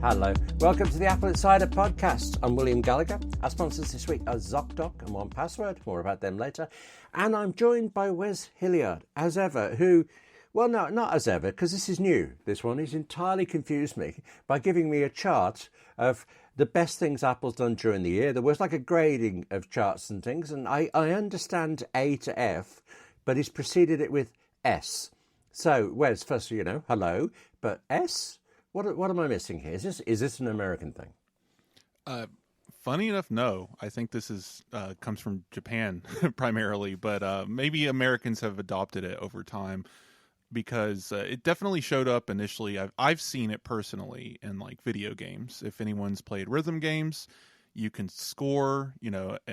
Hello, welcome to the AppleInsider Podcast. I'm William Gallagher. Our sponsors this week are ZocDoc and 1Password. More about them later. And I'm joined by Wes Hilliard, as ever, who, well, no, not as ever, because this is new, this one. He's entirely confused me by giving me a chart of the best things Apple's done during the year. There was like a grading of charts and things, and I understand A to F, but he's preceded it with S. So, Wes, first, hello, but S? What am I missing here? Is this an American thing? Funny enough, no. I think this is comes from Japan primarily, but maybe Americans have adopted it over time because it definitely showed up initially. I've seen it personally in like video games. If anyone's played rhythm games, you can score,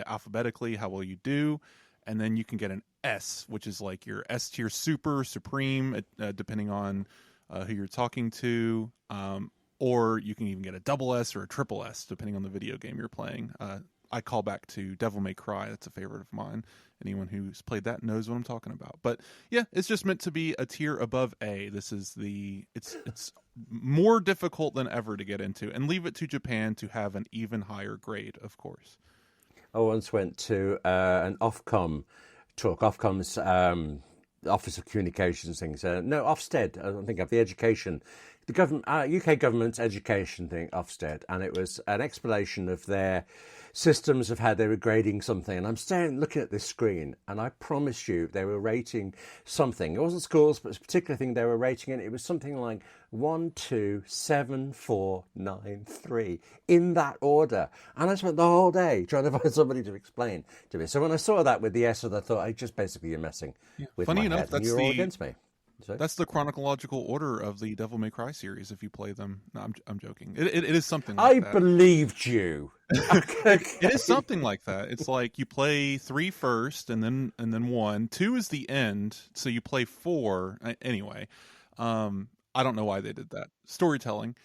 alphabetically how well you do, and then you can get an S, which is like your S tier super, supreme, depending on who you're talking to, or you can even get a double S or a triple S, depending on the video game you're playing. I call back to Devil May Cry. That's a favorite of mine. Anyone who's played that knows what I'm talking about. But yeah, it's just meant to be a tier above A. This is it's more difficult than ever to get into, and leave it to Japan to have an even higher grade, of course. I once went to an Ofcom talk. Ofcom's Office of Communications things. Ofsted, I don't think of the education, the government, UK government's education thing, Ofsted, and it was an explanation of their systems of how they were grading something. And I'm looking at this screen, and I promise you, they were rating something. It wasn't schools, but it's a particular thing they were rating it. It was something like 1, 2, 7, 4, 9, 3 in that order. And I spent the whole day trying to find somebody to explain to me. So when I saw that with the S, I thought, I just basically you're messing with my head. And you're all against me. So? That's the chronological order of the Devil May Cry series. If you play them, no, I'm joking. It is something like that. I believed you. It is something like that. It's like you play 3 first, and then 1. 2 is the end, so you play 4. Anyway, I don't know why they did that. Storytelling.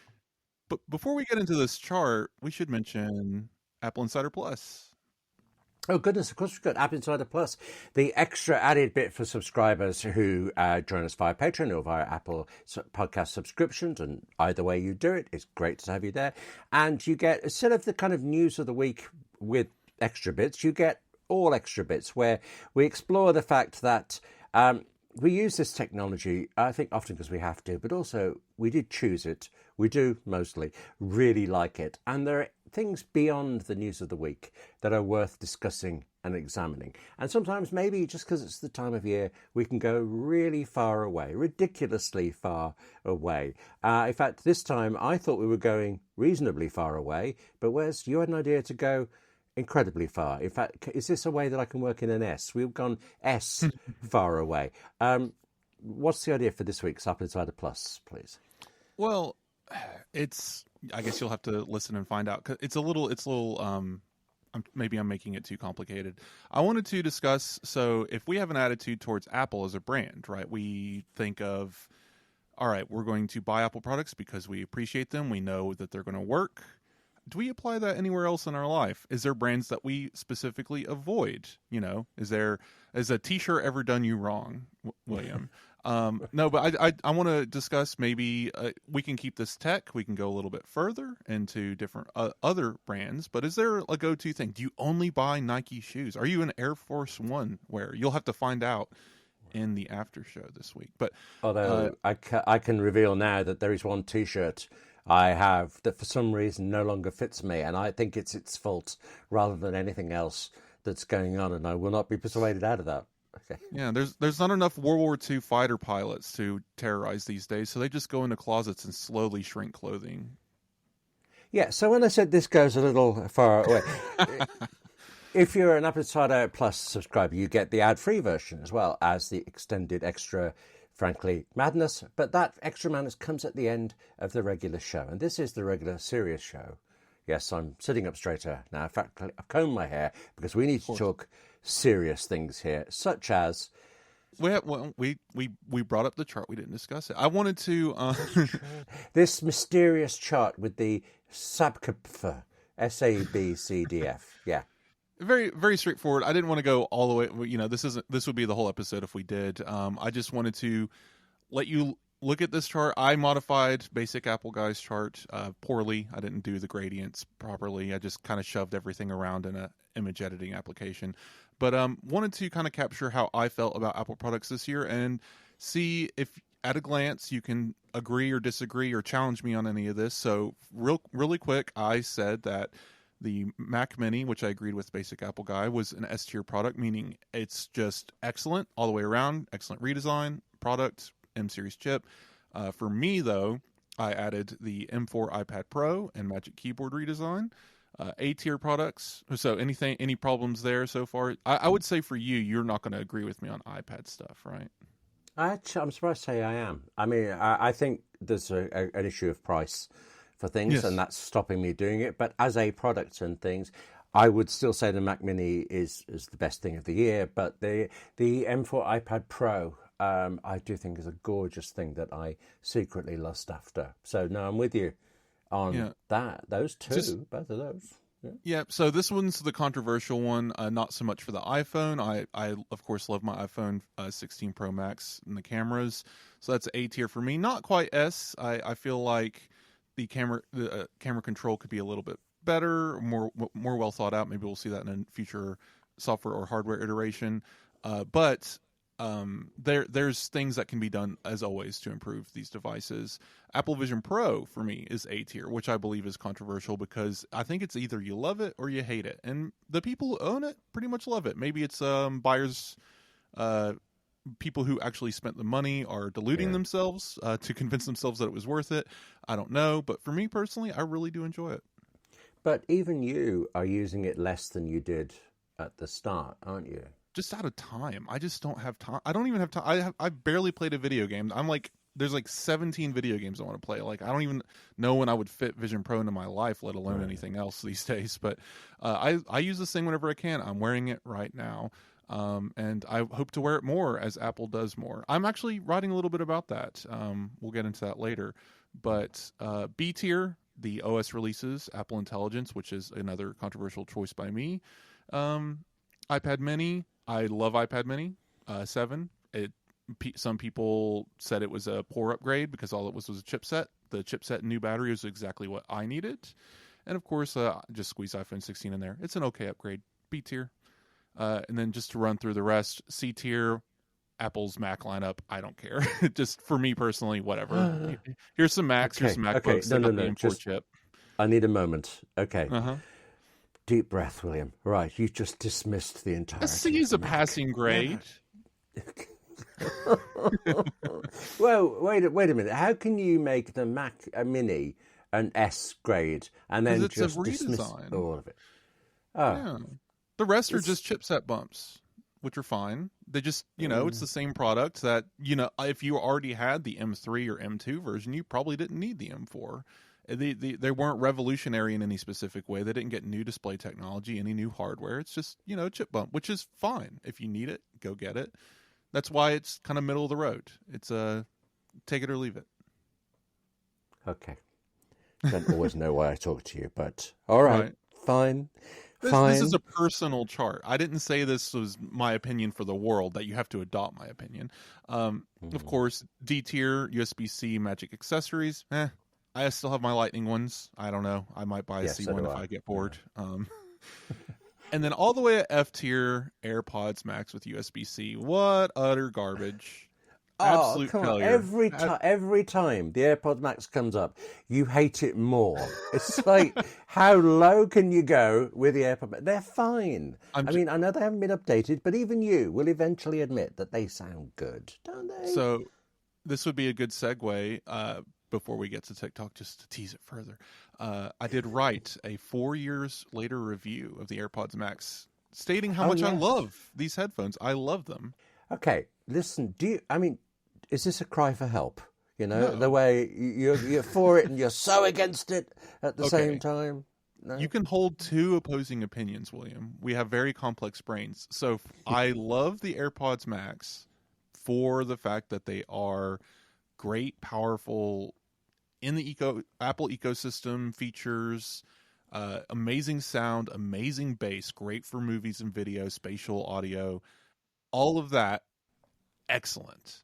But before we get into this chart, we should mention AppleInsider Plus. Oh, goodness, of course we've got AppleInsider Plus, the extra added bit for subscribers who join us via Patreon or via Apple podcast subscriptions. And either way you do it, it's great to have you there. And you get, instead of the kind of news of the week with extra bits, you get all extra bits where we explore the fact that we use this technology, I think often because we have to, but also we did choose it. We do mostly really like it. And there are things beyond the news of the week that are worth discussing and examining. And sometimes maybe just because it's the time of year, we can go really far away, ridiculously far away. In fact, this time I thought we were going reasonably far away, but Wes, you had an idea to go incredibly far. In fact, is this a way that I can work in an S? We've gone S far away. What's the idea for this week's AppleInsider Plus, please? Well, I guess you'll have to listen and find out. 'Cause it's a little. Maybe I'm making it too complicated. I wanted to discuss. So, if we have an attitude towards Apple as a brand, right? We think of, all right, we're going to buy Apple products because we appreciate them. We know that they're going to work. Do we apply that anywhere else in our life? Is there brands that we specifically avoid? Has a T-shirt ever done you wrong, William? No, but I want to discuss maybe we can keep this tech. We can go a little bit further into different other brands. But is there a go-to thing? Do you only buy Nike shoes? Are you an Air Force One wearer? You'll have to find out in the after show this week. But although I can reveal now that there is one T-shirt I have that for some reason no longer fits me, and I think it's its fault rather than anything else that's going on, and I will not be persuaded out of that. Okay. Yeah, there's not enough World War II fighter pilots to terrorize these days, so they just go into closets and slowly shrink clothing. Yeah, so when I said this goes a little far away, if you're an AppleInsider Plus subscriber, you get the ad-free version as well as the extended extra, frankly, madness. But that extra madness comes at the end of the regular show. And this is the regular serious show. Yes, I'm sitting up straighter now. In fact, I've combed my hair because we need to talk serious things here, such as... We brought up the chart. We didn't discuss it. I wanted to... This mysterious chart with the SABCDF, SABCDF. Yeah. Very, very straightforward. I didn't want to go all the way. This would be the whole episode if we did. I just wanted to let you look at this chart. I modified basic Apple Guy's chart poorly. I didn't do the gradients properly. I just kind of shoved everything around in a image editing application. But wanted to kind of capture how I felt about Apple products this year and see if at a glance you can agree or disagree or challenge me on any of this. So really quick, I said that the Mac Mini, which I agreed with basic Apple Guy, was an S tier product, meaning it's just excellent all the way around, excellent redesign, product, M series chip. For me, though, I added the M4 iPad Pro and Magic Keyboard redesign. A tier products. So any problems there so far? I would say for you, you're not going to agree with me on iPad stuff, right? I'm surprised to say I am. I mean, I think there's an issue of price for things, Yes. and that's stopping me doing it. But as a product and things, I would still say the Mac Mini is the best thing of the year. But the M4 iPad Pro, I do think is a gorgeous thing that I secretly lust after. So no, I'm with you on that. Those two, both of those. Yeah, so this one's the controversial one, not so much for the iPhone. I of course, love my iPhone 16 Pro Max and the cameras. So that's A tier for me. Not quite S. I feel like the camera control could be a little bit better, more well thought out. Maybe we'll see that in a future software or hardware iteration. But there's things that can be done, as always, to improve these devices. Apple Vision Pro, for me, is A tier, which I believe is controversial because I think it's either you love it or you hate it. And the people who own it pretty much love it. Maybe it's buyers, people who actually spent the money are deluding themselves to convince themselves that it was worth it. I don't know. But for me personally, I really do enjoy it. But even you are using it less than you did at the start, aren't you? Just out of time. I just don't have time. I don't even have time. I barely played a video game. I'm like, there's like 17 video games I want to play. Like, I don't even know when I would fit Vision Pro into my life, let alone anything else these days. But I use this thing whenever I can. I'm wearing it right now. And I hope to wear it more as Apple does more. I'm actually writing a little bit about that. We'll get into that later. But B tier, the OS releases, Apple Intelligence, which is another controversial choice by me. iPad Mini, I love iPad Mini 7. Some people said it was a poor upgrade because all it was a chipset. The chipset and new battery was exactly what I needed. And of course, just squeeze iPhone 16 in there. It's an okay upgrade. B tier. And then just to run through the rest, C tier, Apple's Mac lineup, I don't care. Just for me personally, whatever. Here's some Macs, here's some MacBooks. No, the M4 chip. I need a moment. Okay. Uh-huh. Deep breath, William. Right, you just dismissed the entire. A C is a passing grade. Well, wait a minute. How can you make the Mac Mini an S grade and then just dismiss all of it? Oh. Yeah. The rest are just chipset bumps, which are fine. They just, it's the same product that, if you already had the M3 or M2 version, you probably didn't need the M4. They weren't revolutionary in any specific way. They didn't get new display technology, any new hardware. It's just, a chip bump, which is fine. If you need it, go get it. That's why it's kind of middle of the road. It's take it or leave it. Okay. Don't always know why I talk to you, but all right. Fine. This is a personal chart. I didn't say this was my opinion for the world, that you have to adopt my opinion. Of course, D tier, USB-C Magic accessories. I still have my Lightning ones. I don't know. I might buy a C one if I get bored. Yeah. And then all the way at F tier, AirPods Max with USB-C. What utter garbage. Absolute failure. Every time the AirPods Max comes up, you hate it more. It's like, how low can you go with the AirPods Max? They're fine. I know they haven't been updated, but even you will eventually admit that they sound good, don't they? So this would be a good segue before we get to TikTok, just to tease it further. I did write a 4 years later review of the AirPods Max, stating how much I love these headphones. I love them. Okay, listen, is this a cry for help? No. The way you're for it and you're so against it at the same time? No? You can hold two opposing opinions, William. We have very complex brains. So I love the AirPods Max for the fact that they are great, powerful, in the Apple ecosystem features, amazing sound, amazing bass, great for movies and video, spatial audio, all of that, excellent.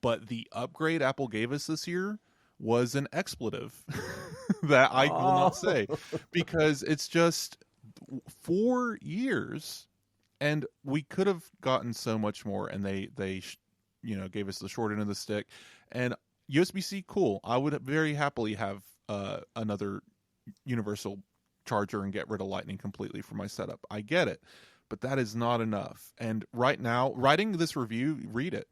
but the upgrade Apple gave us this year was an expletive that I will not say, because it's just 4 years and we could have gotten so much more, and they gave us the short end of the stick. And USB-C, cool. I would very happily have another universal charger and get rid of Lightning completely from my setup. I get it, but that is not enough. And right now, writing this review, read it.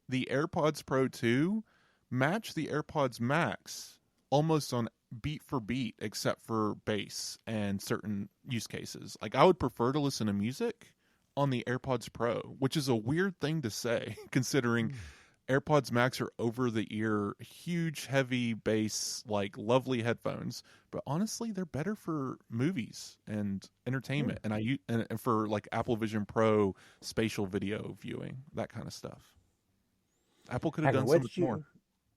The AirPods Pro 2 match the AirPods Max almost on beat for beat, except for bass and certain use cases. Like, I would prefer to listen to music on the AirPods Pro, which is a weird thing to say, considering AirPods Max are over-the-ear, huge, heavy bass, like, lovely headphones. But honestly, they're better for movies and entertainment, and for, like, Apple Vision Pro spatial video viewing, that kind of stuff. Apple could have done so much more.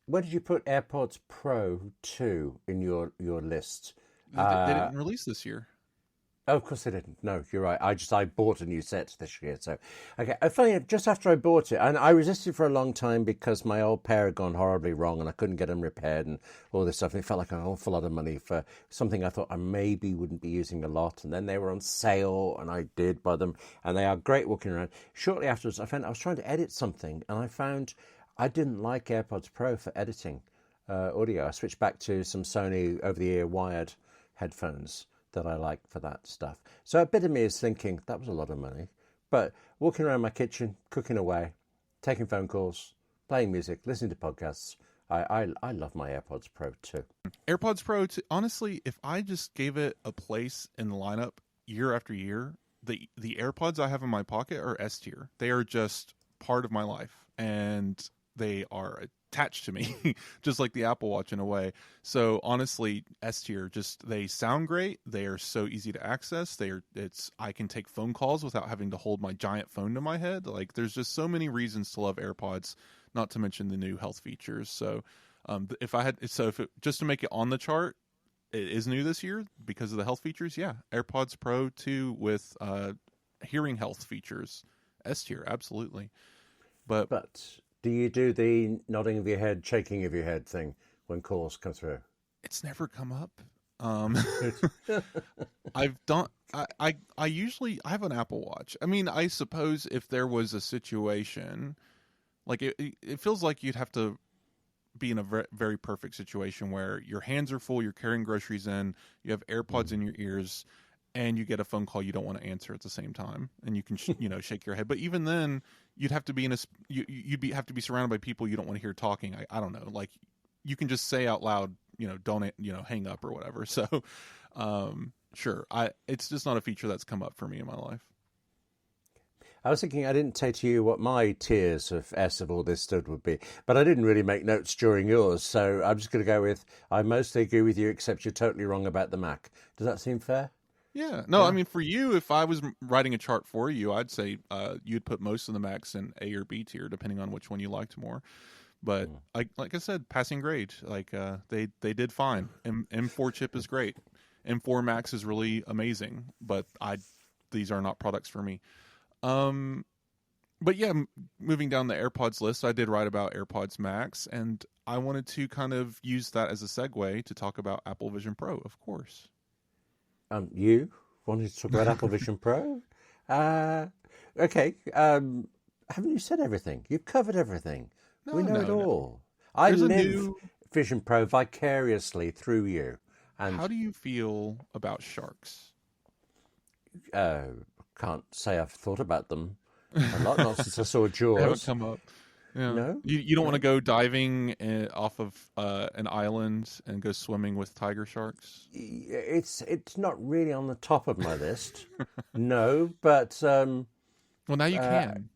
Where did you put AirPods Pro 2 in your list? They didn't release this year. Oh, of course they didn't. No, you're right. I bought a new set this year. So, okay. Funny, just after I bought it, and I resisted for a long time because my old pair had gone horribly wrong and I couldn't get them repaired and all this stuff. And it felt like an awful lot of money for something I thought I maybe wouldn't be using a lot. And then they were on sale and I did buy them. And they are great walking around. Shortly afterwards, I found I was trying to edit something and I found I didn't like AirPods Pro for editing audio. I switched back to some Sony over-the-ear wired headphones that I like for that stuff. So a bit of me is thinking that was a lot of money, but walking around my kitchen, cooking away, taking phone calls, playing music, listening to podcasts, I love my AirPods Pro too. AirPods Pro, honestly, if I just gave it a place in the lineup year after year, the AirPods I have in my pocket are S tier. They are just part of my life, and they are attached to me, just like the Apple Watch in a way. So honestly, S tier, just they sound great. They are so easy to access. I can take phone calls without having to hold my giant phone to my head. Like, there's just so many reasons to love AirPods, not to mention the new health features. So just to make it on the chart, it is new this year because of the health features. Yeah, AirPods Pro 2 with hearing health features, S tier, absolutely. But do you do the nodding of your head, shaking of your head thing when calls come through? It's never come up. I've done. I have an Apple Watch. I mean, I suppose if there was a situation, like it feels like you'd have to be in a very, very perfect situation where your hands are full, you're carrying groceries in, you have AirPods in your ears, and you get a phone call you don't want to answer at the same time, and you can shake your head. But even then, you'd have to be have to be surrounded by people you don't want to hear talking. I don't know, like, you can just say out loud, don't hang up or whatever. So sure, it's just not a feature that's come up for me in my life. I was thinking I didn't say to you what my tiers of S of all this stuff would be, but I didn't really make notes during yours, so I'm just going to go with I mostly agree with you, except you're totally wrong about the Mac. Does that seem fair? Yeah. No, I mean, for you, if I was writing a chart for you, I'd say you'd put most of the Macs in A or B tier, depending on which one you liked more. But like I said, passing grade. Like they did fine. M4 chip is great. M4 Max is really amazing. But these are not products for me. But yeah, moving down the AirPods list, I did write about AirPods Max, and I wanted to kind of use that as a segue to talk about Apple Vision Pro, of course. You wanted to talk about Apple Vision Pro? Okay. Haven't you said everything? You've covered everything. We know it all. I live Vision Pro vicariously through you. And how do you feel about sharks? Can't say I've thought about them a lot, not since I saw Jaws. They haven't come up. Yeah. No? You don't want to go diving off of an island and go swimming with tiger sharks? It's not really on the top of my list. No, but... well, now you can.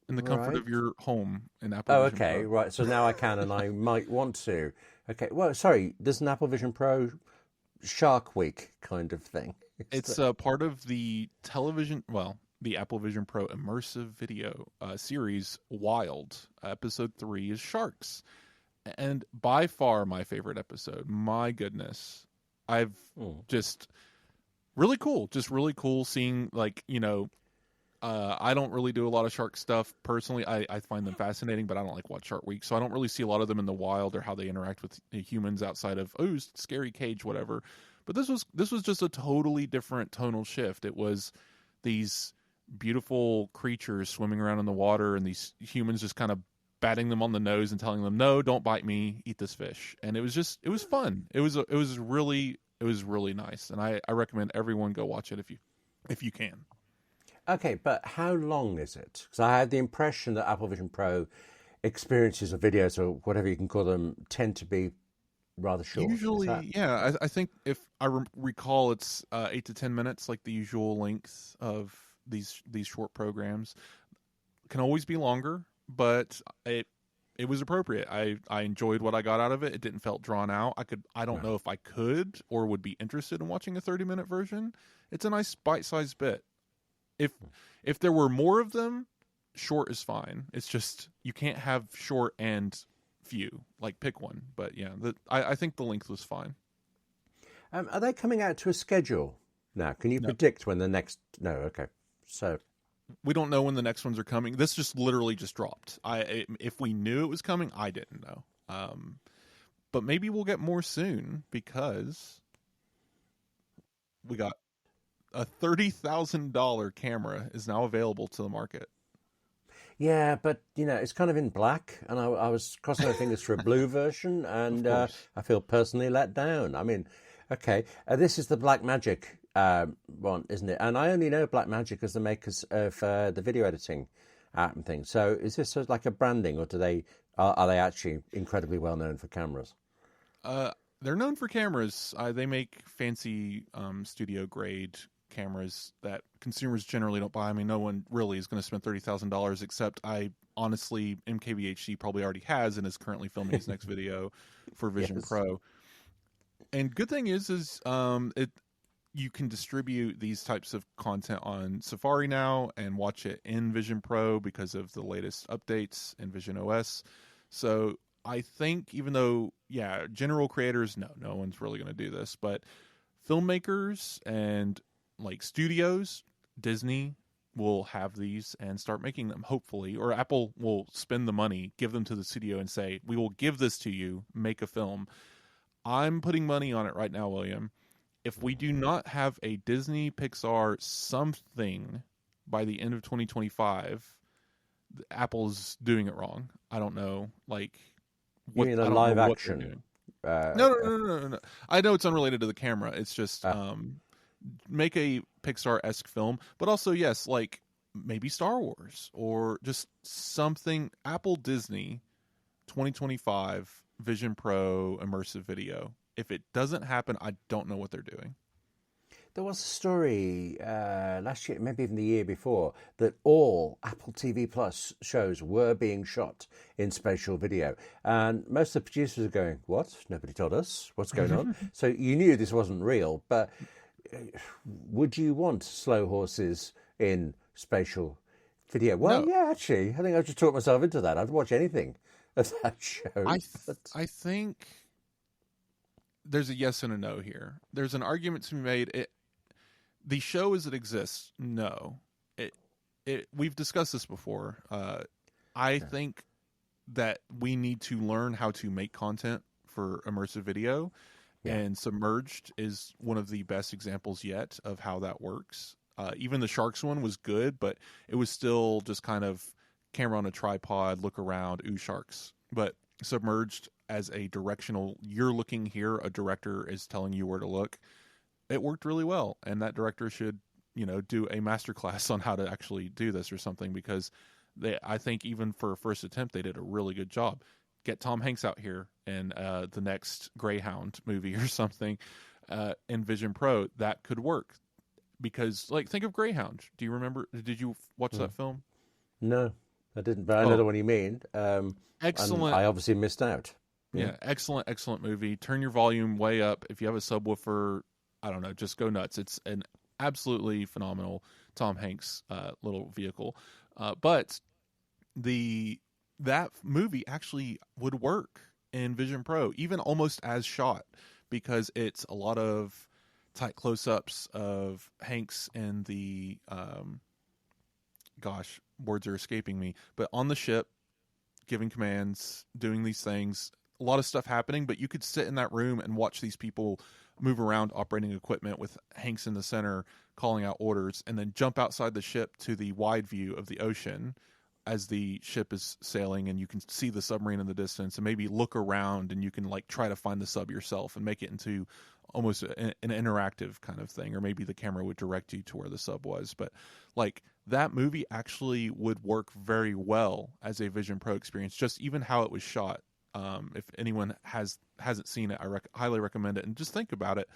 In the comfort of your home in Apple Vision okay, Pro. Right. So now I can, and I might want to. Okay, well, sorry, there's an Apple Vision Pro Shark Week kind of thing. It's part of the the Apple Vision Pro immersive video series, Wild. Episode 3 is Sharks. And by far my favorite episode. My goodness. I've just really cool seeing, like, I don't really do a lot of shark stuff personally. I find them fascinating, but I don't like watch Shark Week, so I don't really see a lot of them in the wild or how they interact with humans outside of scary cage, whatever. But this was just a totally different tonal shift. It was these beautiful creatures swimming around in the water, and these humans just kind of batting them on the nose and telling them, "No, don't bite me, eat this fish." And it was fun. It was really nice, and I recommend everyone go watch it if you can. Okay, but how long is it? Because I had the impression that Apple Vision Pro experiences or videos or whatever you can call them tend to be rather short. Usually, yeah. I think if I recall, it's 8 to 10 minutes, like the usual length of these short programs. Can always be longer, but it was appropriate. I enjoyed what I got out of it. It didn't felt drawn out. I don't know if I could or would be interested in watching a 30-minute version. It's a nice bite-sized bit. If there were more of them, short is fine. It's just you can't have short and few. Like pick one. But yeah, I think the length was fine. Are they coming out to a schedule now? Can you predict when the next? No, okay. So we don't know when the next ones are coming. This just literally just dropped. If we knew it was coming, I didn't know. But maybe we'll get more soon because we got a $30,000 camera is now available to the market. Yeah, but it's kind of in black, and I was crossing my fingers for a blue version, and I feel personally let down. I mean, okay, this is the Blackmagic one, isn't it? And I only know Blackmagic as the makers of the video editing app and things. So is this sort of like a branding, or are they actually incredibly well known for cameras? They're known for cameras. They make fancy studio grade cameras that consumers generally don't buy. I mean, no one really is going to spend $30,000 except honestly, MKBHD probably already has and is currently filming his next video for Vision Pro. And good thing is you can distribute these types of content on Safari now and watch it in Vision Pro because of the latest updates in Vision OS. So I think even though, general creators, no one's really going to do this, but filmmakers and like studios, Disney will have these and start making them, hopefully, or Apple will spend the money, give them to the studio and say, we will give this to you, make a film. I'm putting money on it right now, William. If we do not have a Disney Pixar something by the end of 2025, Apple's doing it wrong. I don't know, like what, you mean a live action? No. I know it's unrelated to the camera. It's just make a Pixar-esque film, but also, yes, like maybe Star Wars or just something. Apple Disney 2025 Vision Pro immersive video. If it doesn't happen, I don't know what they're doing. There was a story last year, maybe even the year before, that all Apple TV Plus shows were being shot in spatial video. And most of the producers are going, what? Nobody told us. What's going on? So you knew this wasn't real, but would you want slow horses in spatial video? Well, No. yeah, actually, I think I've just talked myself into that. I'd watch anything of that show. I think there's a yes and a no here. There's an argument to be made. The show as it exists, no. We've discussed this before. I think that we need to learn how to make content for immersive video. Yeah. And Submerged is one of the best examples yet of how that works. Even the Sharks one was good, but it was still just kind of camera on a tripod, look around, ooh, sharks. But Submerged as a directional, you're looking here, a director is telling you where to look. It worked really well, and that director should, do a masterclass on how to actually do this or something, because I think even for a first attempt, they did a really good job. Get Tom Hanks out here in the next Greyhound movie or something in Vision Pro, that could work. Because, like, think of Greyhound. Do you remember? Did you watch that film? No, I didn't, but I know the one you mean. Excellent. I obviously missed out. Yeah, excellent movie. Turn your volume way up. If you have a subwoofer, I don't know, just go nuts. It's an absolutely phenomenal Tom Hanks little vehicle. But that movie actually would work in Vision Pro, even almost as shot, because it's a lot of tight close-ups of Hanks in the gosh, words are escaping me, but on the ship, giving commands, doing these things, a lot of stuff happening, but you could sit in that room and watch these people move around operating equipment with Hanks in the center calling out orders, and then jump outside the ship to the wide view of the ocean as the ship is sailing, and you can see the submarine in the distance, and maybe look around and you can like try to find the sub yourself and make it into almost an interactive kind of thing, or maybe the camera would direct you to where the sub was. But like that movie actually would work very well as a Vision Pro experience, just even how it was shot. If anyone hasn't seen it, I highly recommend it. And just think about it,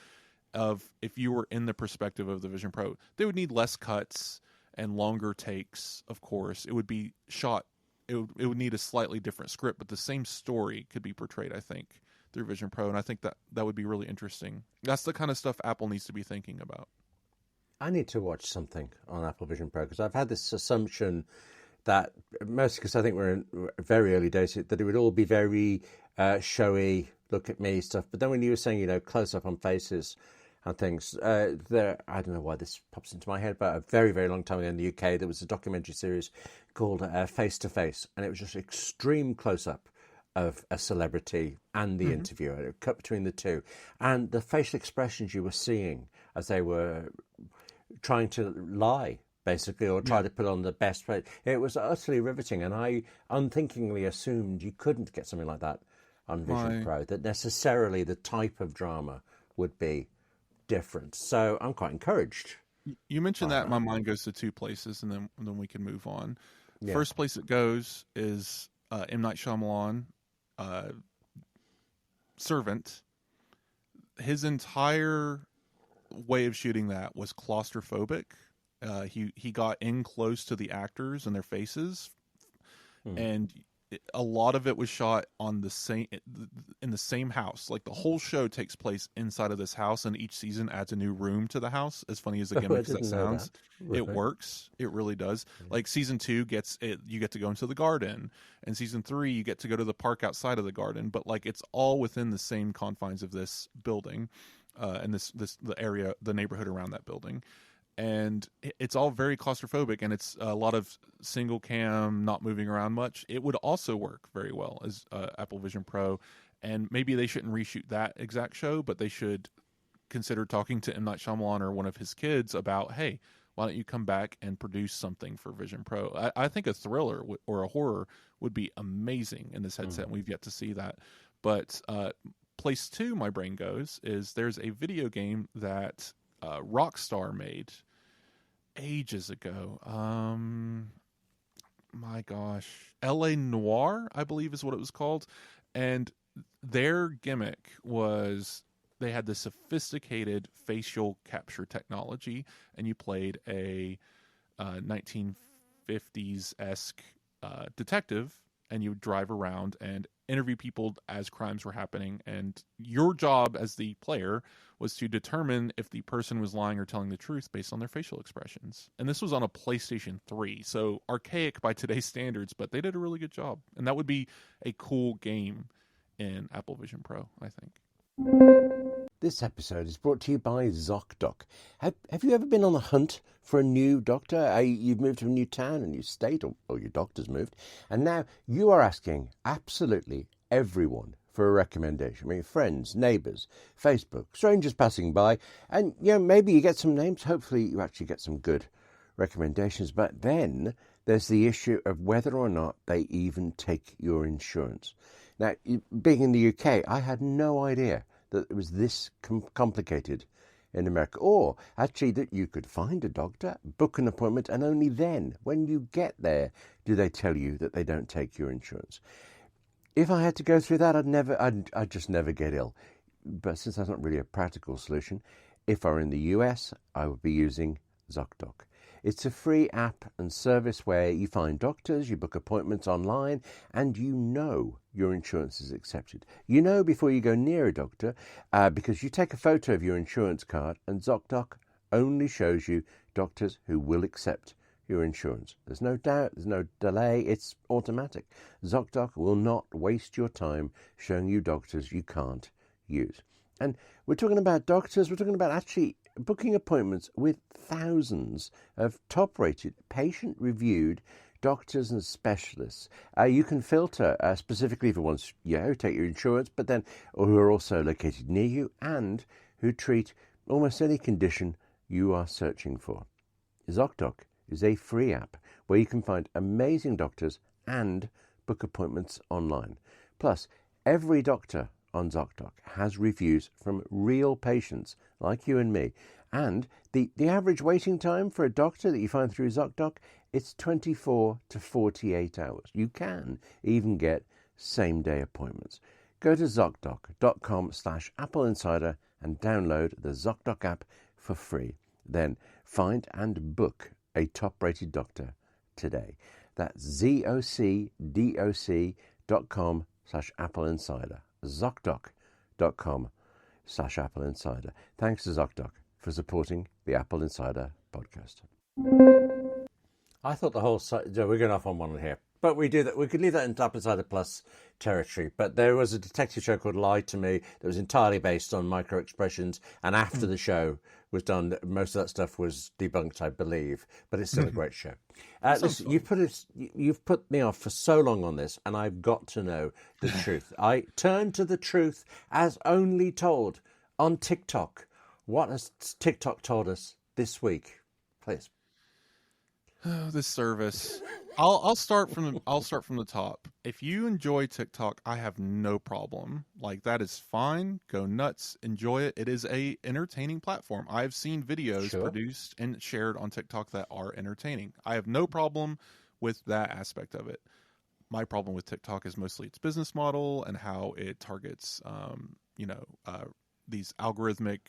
of if you were in the perspective of the Vision Pro, they would need less cuts and longer takes. Of course, it would be shot. It would need a slightly different script, but the same story could be portrayed, I think, through Vision Pro. And I think that would be really interesting. That's the kind of stuff Apple needs to be thinking about. I need to watch something on Apple Vision Pro, because I've had this assumption that, mostly because I think we're in very early days, that it would all be very showy, look at me stuff. But then when you were saying, close up on faces and things, I don't know why this pops into my head, but a very, very long time ago in the UK, there was a documentary series called Face to Face, and it was just extreme close up of a celebrity and the interviewer, a cut between the two, and the facial expressions you were seeing as they were trying to lie, basically, or try to put on the best face. It was utterly riveting, and I unthinkingly assumed you couldn't get something like that on Vision Pro, that necessarily the type of drama would be different. So I'm quite encouraged. You mentioned that, my mind goes to two places, and then we can move on. Yeah. First place it goes is M. Night Shyamalan, Servant. His entire way of shooting that was claustrophobic. He got in close to the actors and their faces, and a lot of it was shot in the same house. Like the whole show takes place inside of this house, and each season adds a new room to the house. As funny as the gimmick that sounds, right. It works. It really does. Like season 2 you get to go into the garden, and season 3 you get to go to the park outside of the garden. But like it's all within the same confines of this building, and the neighborhood around that building. And it's all very claustrophobic, and it's a lot of single cam, not moving around much. It would also work very well as Apple Vision Pro, and maybe they shouldn't reshoot that exact show, but they should consider talking to M. Night Shyamalan or one of his kids about, hey, why don't you come back and produce something for Vision Pro? I think a thriller or a horror would be amazing in this headset, and we've yet to see that. But place 2, my brain goes, is there's a video game that Rockstar made ages ago. My gosh, L.A. Noire, I believe is what it was called. And their gimmick was they had this sophisticated facial capture technology, and you played a 1950s-esque detective, and you would drive around and interview people as crimes were happening, and your job as the player was to determine if the person was lying or telling the truth based on their facial expressions. And this was on a PlayStation 3, so archaic by today's standards, but they did a really good job. And that would be a cool game in Apple Vision Pro, I think. This episode is brought to you by ZocDoc. Have you ever been on the hunt for a new doctor? You've moved to a new town, a new state, or your doctor's moved, and now you are asking absolutely everyone for a recommendation. I mean, friends, neighbours, Facebook, strangers passing by, and maybe you get some names. Hopefully you actually get some good recommendations. But then there's the issue of whether or not they even take your insurance. Now, being in the UK, I had no idea that it was this complicated in America, or actually that you could find a doctor, book an appointment, and only then, when you get there, do they tell you that they don't take your insurance. If I had to go through that, I'd just never get ill. But since that's not really a practical solution, if I were in the US, I would be using ZocDoc. It's a free app and service where you find doctors, you book appointments online, and your insurance is accepted. Before you go near a doctor, because you take a photo of your insurance card, and ZocDoc only shows you doctors who will accept your insurance. There's no doubt, there's no delay, it's automatic. ZocDoc will not waste your time showing you doctors you can't use. And we're talking about doctors, we're talking about actually booking appointments with thousands of top-rated, patient-reviewed doctors and specialists. You can filter specifically for ones who take your insurance, but then who are also located near you and who treat almost any condition you are searching for. ZocDoc is a free app where you can find amazing doctors and book appointments online. Plus, every doctor on ZocDoc has reviews from real patients like you and me. And the average waiting time for a doctor that you find through ZocDoc, it's 24 to 48 hours. You can even get same-day appointments. Go to ZocDoc.com/AppleInsider and download the ZocDoc app for free. Then find and book a top-rated doctor today. That's ZocDoc.com/AppleInsider. ZocDoc.com/AppleInsider. Thanks to ZocDoc for supporting the Apple Insider Podcast. I thought the whole site, we're going off on one here, but we do that. We could leave that in Apple Insider Plus territory. But there was a detective show called Lie to Me that was entirely based on micro expressions, and after the show was done, most of that stuff was debunked, I believe. But it's still a great show. Listen, you've put me off for so long on this, and I've got to know the truth. I turn to the truth as only told on TikTok. What has TikTok told us this week, please? Oh, this service. I'll start from the top. If you enjoy TikTok, I have no problem. Like, that is fine. Go nuts. Enjoy it. It is a entertaining platform. I've seen videos produced and shared on TikTok that are entertaining. I have no problem with that aspect of it. My problem with TikTok is mostly its business model and how it targets, these algorithmic,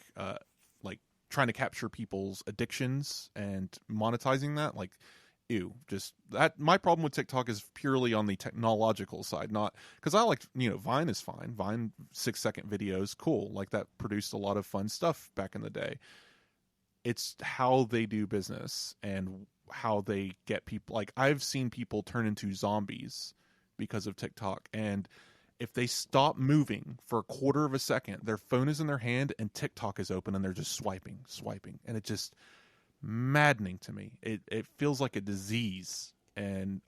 like trying to capture people's addictions and monetizing that. Like, ew, just that. My problem with TikTok is purely on the technological side, not because I like, Vine is fine. Vine 6-second videos, cool. Like, that produced a lot of fun stuff back in the day. It's how they do business and how they get people. Like, I've seen people turn into zombies because of TikTok, and if they stop moving for a quarter of a second, their phone is in their hand and TikTok is open and they're just swiping. And it just maddening to me. It feels like a disease. And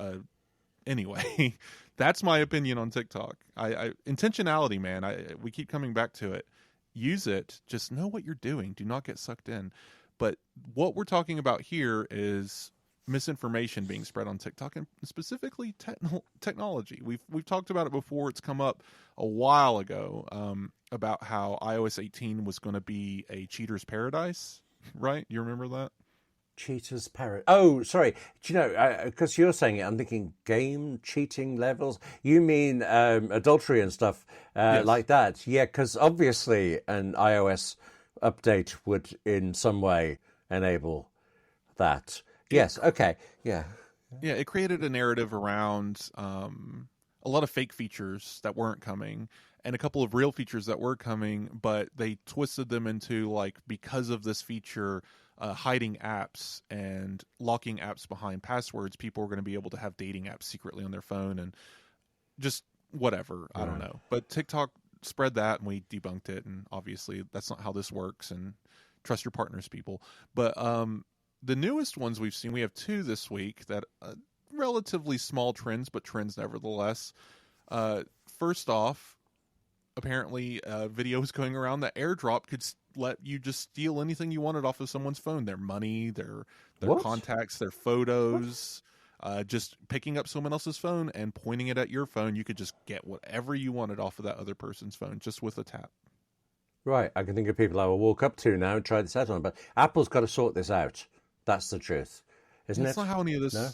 anyway, that's my opinion on TikTok. I intentionality, man. We keep coming back to it. Use it. Just know what you're doing. Do not get sucked in. But what we're talking about here is misinformation being spread on TikTok, and specifically technology. We've talked about it before. It's come up a while ago about how iOS 18 was going to be a cheater's paradise, right? You remember that? Cheater's paradise. Oh, sorry. Do you know, because you're saying it, I'm thinking game cheating levels. You mean adultery and stuff Yes. like that? Yeah, because obviously an iOS update would in some way enable that. Yes. Okay. Yeah. Yeah. It created a narrative around a lot of fake features that weren't coming and a couple of real features that were coming, but they twisted them into, like, because of this feature, hiding apps and locking apps behind passwords, people were going to be able to have dating apps secretly on their phone and just whatever. I don't know. But TikTok spread that and we debunked it. And obviously that's not how this works, and trust your partners, people. But, the newest ones we've seen, we have two this week that relatively small trends, but trends nevertheless. First off, apparently a video is going around that AirDrop could let you just steal anything you wanted off of someone's phone. Their money, their contacts, their photos. Just picking up someone else's phone and pointing it at your phone. You could just get whatever you wanted off of that other person's phone just with a tap. Right. I can think of people I will walk up to now and try this out on, but Apple's got to sort this out. That's the truth, isn't it? That's not how any of this. No?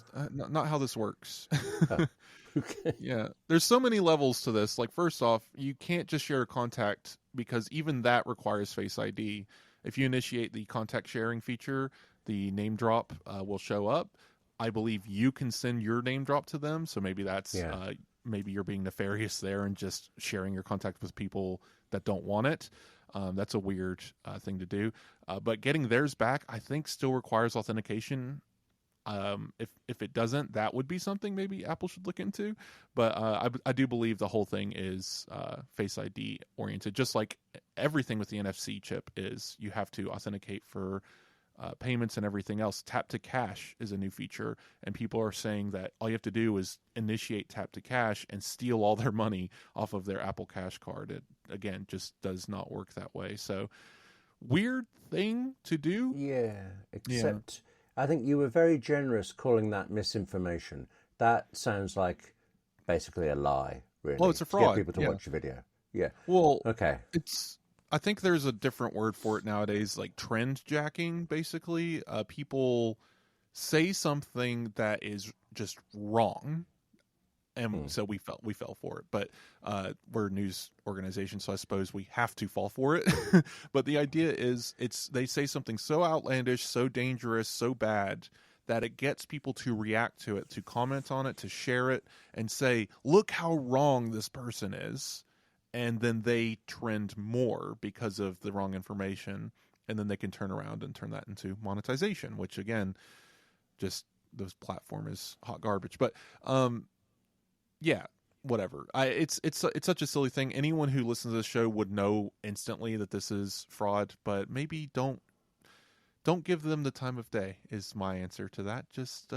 Not how this works. Oh. Okay. Yeah, there's so many levels to this. Like, first off, you can't just share a contact because even that requires Face ID. If you initiate the contact sharing feature, the name drop will show up. I believe you can send your name drop to them. So maybe that's maybe you're being nefarious there and just sharing your contact with people that don't want it. That's a weird thing to do. But getting theirs back, I think, still requires authentication. If it doesn't, that would be something maybe Apple should look into. But I do believe the whole thing is Face ID oriented, just like everything with the NFC chip is. You have to authenticate for payments and everything else. Tap to cash is a new feature, and people are saying that all you have to do is initiate tap to cash and steal all their money off of their Apple Cash card. It, again, just does not work that way. So weird thing to do. Yeah, except I think you were very generous calling that misinformation. That sounds like basically a lie, really. Well, it's a fraud. To get people to watch your video. Yeah. Well, okay. I think there's a different word for it nowadays, like trend jacking, basically. People say something that is just wrong, and so we fell for it. But we're a news organization, so I suppose we have to fall for it. But the idea is they say something so outlandish, so dangerous, so bad that it gets people to react to it, to comment on it, to share it, and say, look how wrong this person is. And then they trend more because of the wrong information, and then they can turn around and turn that into monetization, which again, just this platform is hot garbage. But yeah, whatever. It's such a silly thing. Anyone who listens to this show would know instantly that this is fraud, but maybe don't give them the time of day is my answer to that. Just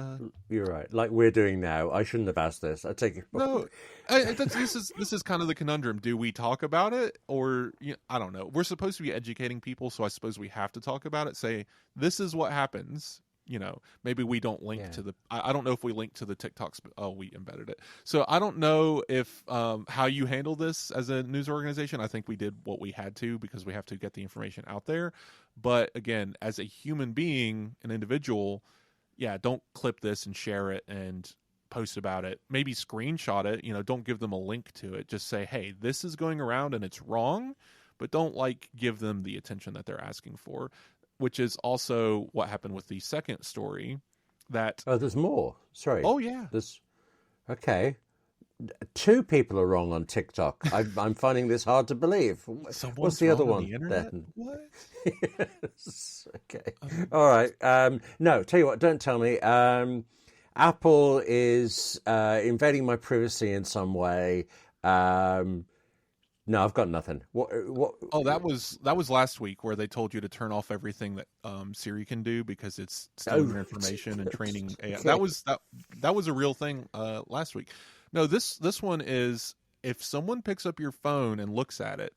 you're right. Like we're doing now. I shouldn't have asked this. I take it. No, this is kind of the conundrum. Do we talk about it, or I don't know. We're supposed to be educating people, so I suppose we have to talk about it. Say this is what happens. Maybe we don't link to the. I don't know if we link to the TikToks. Oh, we embedded it. So I don't know if how you handle this as a news organization. I think we did what we had to because we have to get the information out there. But again, as a human being, an individual, don't clip this and share it and post about it. Maybe screenshot it. Don't give them a link to it. Just say, hey, this is going around and it's wrong. But don't give them the attention that they're asking for. Which is also what happened with the second story. There's more. Sorry. Oh yeah. Okay. 2 people are wrong on TikTok. I'm finding this hard to believe. What's the other one? The what? Yes. Okay. All right. No, tell you what. Don't tell me. Apple is invading my privacy in some way. No, I've got nothing. What? Oh, that was last week where they told you to turn off everything that Siri can do because it's stealing your information and training AI. That was a real thing last week. No, this one is if someone picks up your phone and looks at it,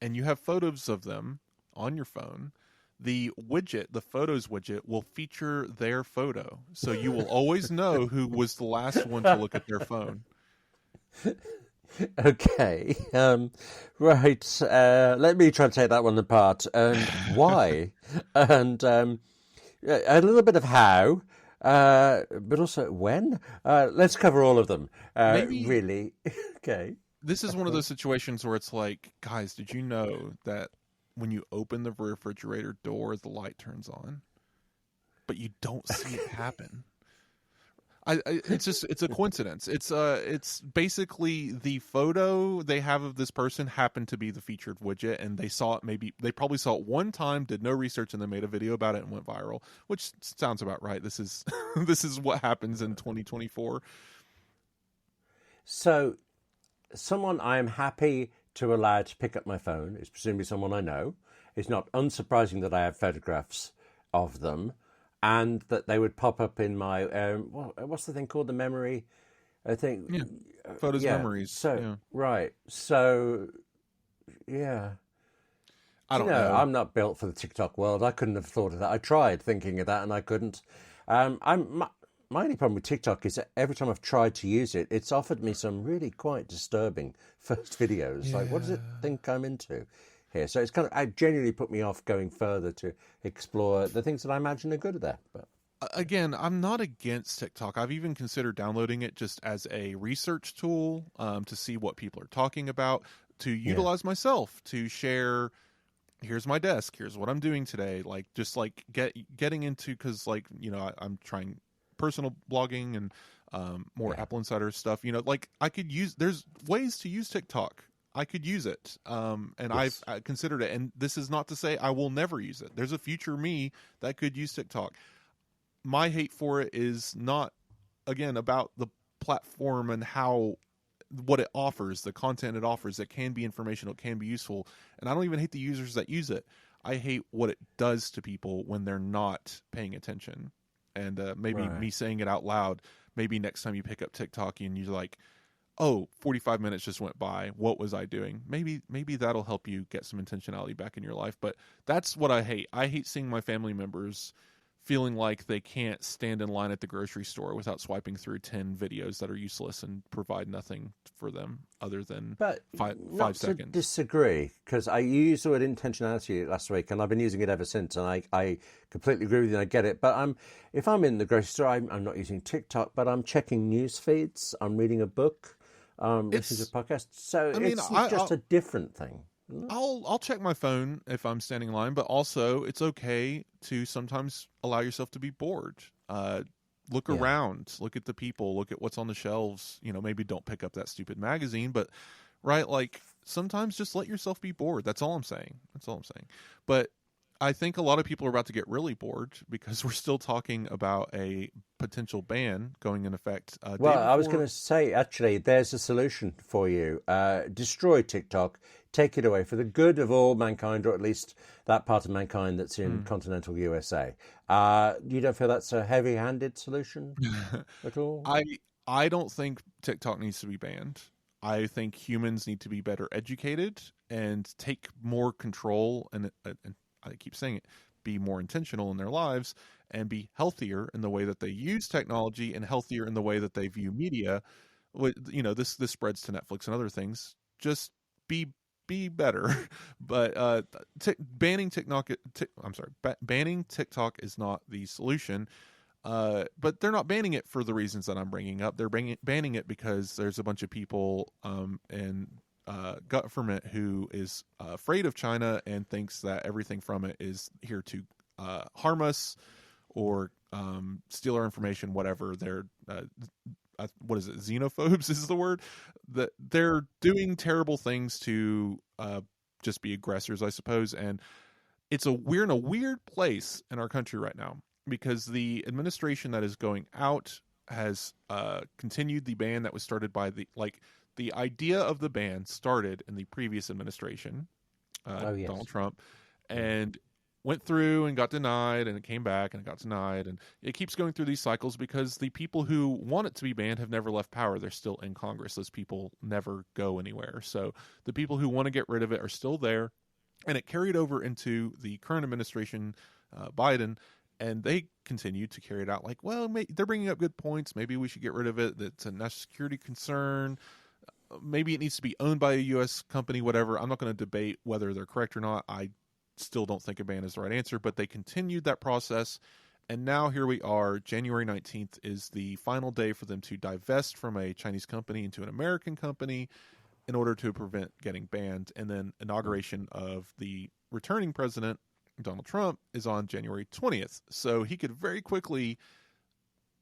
and you have photos of them on your phone, the Photos widget will feature their photo, so you will always know who was the last one to look at their phone. Okay, right. Let me try to take that one apart. And why? And a little bit of how, but also when. Let's cover all of them. Maybe, really. Okay. This is one of those situations where it's like, guys, did you know that when you open the refrigerator door, the light turns on, but you don't see it happen? It's a coincidence. It's basically the photo they have of this person happened to be the featured widget, and they probably saw it one time, did no research, and then made a video about it and went viral, which sounds about right. This is what happens in 2024. So, someone I am happy to allow to pick up my phone is presumably someone I know. It's not unsurprising that I have photographs of them. And that they would pop up in my what's the thing called, the memory? I think photos, memories. So right, so I don't know. I'm not built for the TikTok world. I couldn't have thought of that. I tried thinking of that and I couldn't. My only problem with TikTok is that every time I've tried to use it, it's offered me some really quite disturbing first videos. Like, what does it think I'm into here? So it's it genuinely put me off going further to explore the things that I imagine are good at that. But again, I'm not against TikTok. I've even considered downloading it just as a research tool to see what people are talking about, to utilize myself, to share, here's my desk, here's what I'm doing today. Getting into, because I'm trying personal blogging and more Apple Insider stuff. I could use, there's ways to use TikTok. I could use it, and yes. I've considered it. And this is not to say I will never use it. There's a future me that could use TikTok. my hate for it is not, again, about the platform and what it offers, the content it offers. That can be informational, it can be useful, and I don't even hate the users that use it. I hate what it does to people when they're not paying attention. And maybe me saying it out loud, maybe next time you pick up TikTok and you're like, oh, 45 minutes just went by, what was I doing? Maybe that'll help you get some intentionality back in your life. But that's what I hate. I hate seeing my family members feeling like they can't stand in line at the grocery store without swiping through 10 videos that are useless and provide nothing for them other than five seconds. To disagree, because I used the word intentionality last week, and I've been using it ever since, and I completely agree with you, and I get it. But if I'm in the grocery store, I'm not using TikTok, but I'm checking news feeds, I'm reading a book, listening to a podcast. So it's just a different thing. I'll check my phone if I'm standing in line, but also it's okay to sometimes allow yourself to be bored. Look around, look at the people, look at what's on the shelves. Maybe don't pick up that stupid magazine, but like sometimes just let yourself be bored. That's all I'm saying. But I think a lot of people are about to get really bored because we're still talking about a potential ban going in effect. Well, I was going to say, actually, there's a solution for you. Destroy TikTok. Take it away for the good of all mankind, or at least that part of mankind that's in continental USA. You don't feel that's a heavy-handed solution at all? I don't think TikTok needs to be banned. I think humans need to be better educated and take more control, and I keep saying it, be more intentional in their lives and be healthier in the way that they use technology and healthier in the way that they view media. This spreads to Netflix and other things. Just be better. But banning TikTok is not the solution. But they're not banning it for the reasons that I'm bringing up. They're banning it because there's a bunch of people and government who is afraid of China and thinks that everything from it is here to harm us or steal our information, whatever. They're what is it? Xenophobes is the word. That they're doing terrible things to just be aggressors, I suppose. And we're in a weird place in our country right now because the administration that is going out has continued the ban that was started by the idea of the ban started in the previous administration, Donald Trump, and went through and got denied, and it came back and it got denied, and it keeps going through these cycles because the people who want it to be banned have never left power. They're still in Congress. Those people never go anywhere. So the people who want to get rid of it are still there, and it carried over into the current administration, Biden, and they continue to carry it out like, well, they're bringing up good points. Maybe we should get rid of it. It's a national security concern. Maybe it needs to be owned by a U.S. company, whatever. I'm not going to debate whether they're correct or not. I still don't think a ban is the right answer, but they continued that process. And now here we are. January 19th is the final day for them to divest from a Chinese company into an American company in order to prevent getting banned. And then inauguration of the returning president, Donald Trump, is on January 20th. So he could very quickly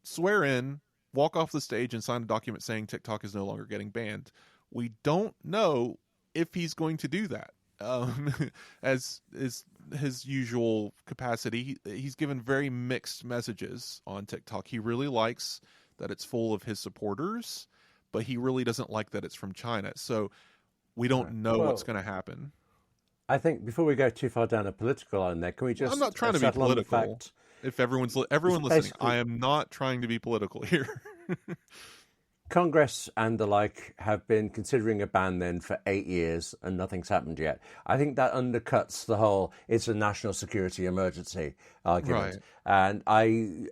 swear in, walk off the stage, and sign a document saying TikTok is no longer getting banned. We don't know if he's going to do that. As is his usual capacity, he's given very mixed messages on TikTok. He really likes that it's full of his supporters, but he really doesn't like that it's from China. So we don't know what's going to happen. I think before we go too far down a political line there, can we just... I'm not trying to be political. If everyone listening, I am not trying to be political here. Congress and the like have been considering a ban then for 8 years and nothing's happened yet. I think that undercuts the whole it's a national security emergency argument. Right. And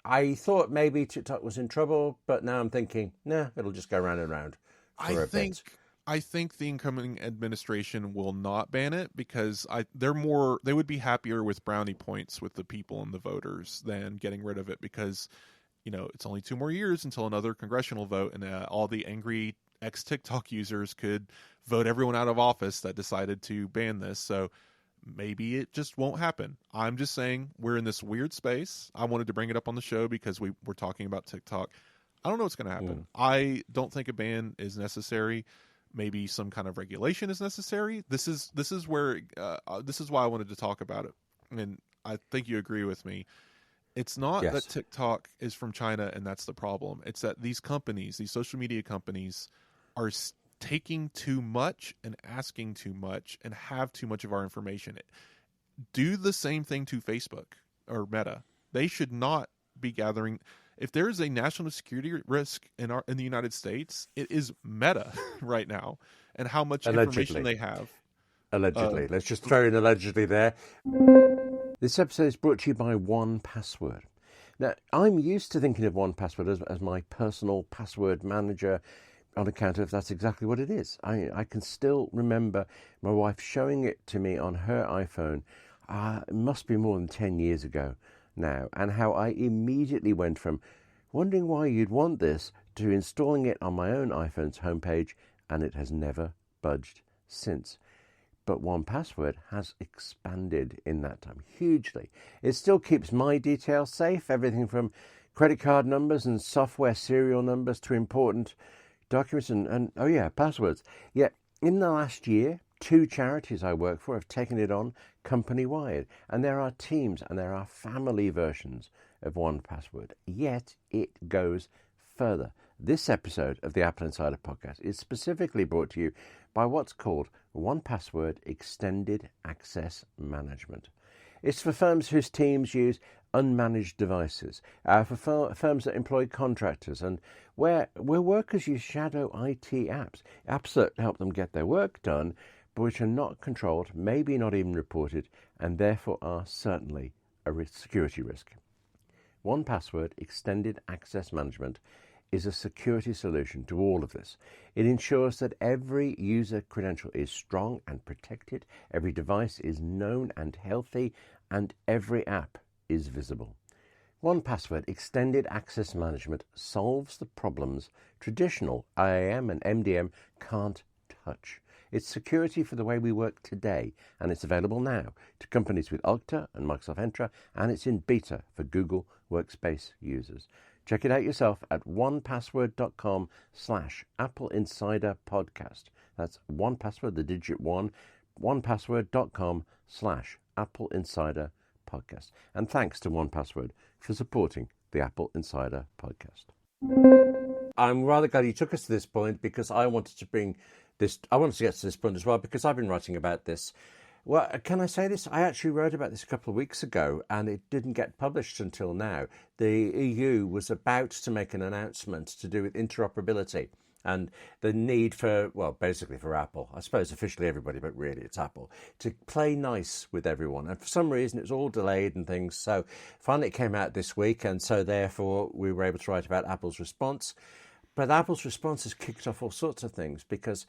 I thought maybe TikTok was in trouble, but now I'm thinking, nah, it'll just go round and round for a bit. I think the incoming administration will not ban it because they would be happier with brownie points with the people and the voters than getting rid of it because it's only 2 more years until another congressional vote, and all the angry ex-TikTok users could vote everyone out of office that decided to ban this. So maybe it just won't happen. I'm just saying we're in this weird space. I wanted to bring it up on the show because we're talking about TikTok. I don't know what's going to happen. I don't think a ban is necessary. Maybe some kind of regulation is necessary. This is why I wanted to talk about it, and I think you agree with me. It's not Yes. that TikTok is from China and that's the problem. It's that these companies, these social media companies, are taking too much and asking too much and have too much of our information. Do the same thing to Facebook or Meta. They should not be gathering. If there is a national security risk in the United States, it is Meta right now, and how much information they have. Allegedly. Let's just throw in allegedly there. This episode is brought to you by 1Password. Now, I'm used to thinking of 1Password as my personal password manager on account of that's exactly what it is. I can still remember my wife showing it to me on her iPhone. It must be more than 10 years ago now, and how I immediately went from wondering why you'd want this to installing it on my own iPhone's homepage, and it has never budged since. But 1Password has expanded in that time hugely. It still keeps my details safe, everything from credit card numbers and software serial numbers to important documents and passwords. Yet in the last year, 2 charities I work for have taken it on company-wide, and there are teams and there are family versions of 1Password. Yet it goes further. This episode of the Apple Insider Podcast is specifically brought to you by what's called 1Password Extended Access Management. It's for firms whose teams use unmanaged devices, for firms that employ contractors, and where workers use shadow IT apps that help them get their work done, but which are not controlled, maybe not even reported, and therefore are certainly a security risk. 1Password Extended Access Management is a security solution to all of this. It ensures that every user credential is strong and protected, every device is known and healthy, and every app is visible. 1Password Extended Access Management solves the problems traditional IAM and MDM can't touch. It's security for the way we work today, and it's available now to companies with Okta and Microsoft Entra, and it's in beta for Google Workspace users. Check it out yourself at 1password.com/AppleInsiderPodcast. That's 1Password, the digit 1, 1Password.com/AppleInsiderPodcast. And thanks to 1Password for supporting the Apple Insider Podcast. I'm rather glad you took us to this point, because I wanted to get to this point as well, because I've been writing about this. Well, can I say this? I actually wrote about this a couple of weeks ago, and it didn't get published until now. The EU was about to make an announcement to do with interoperability and the need for, basically for Apple, I suppose officially everybody, but really it's Apple, to play nice with everyone. And for some reason, it was all delayed and things. So finally it came out this week, and so therefore we were able to write about Apple's response. But Apple's response has kicked off all sorts of things, because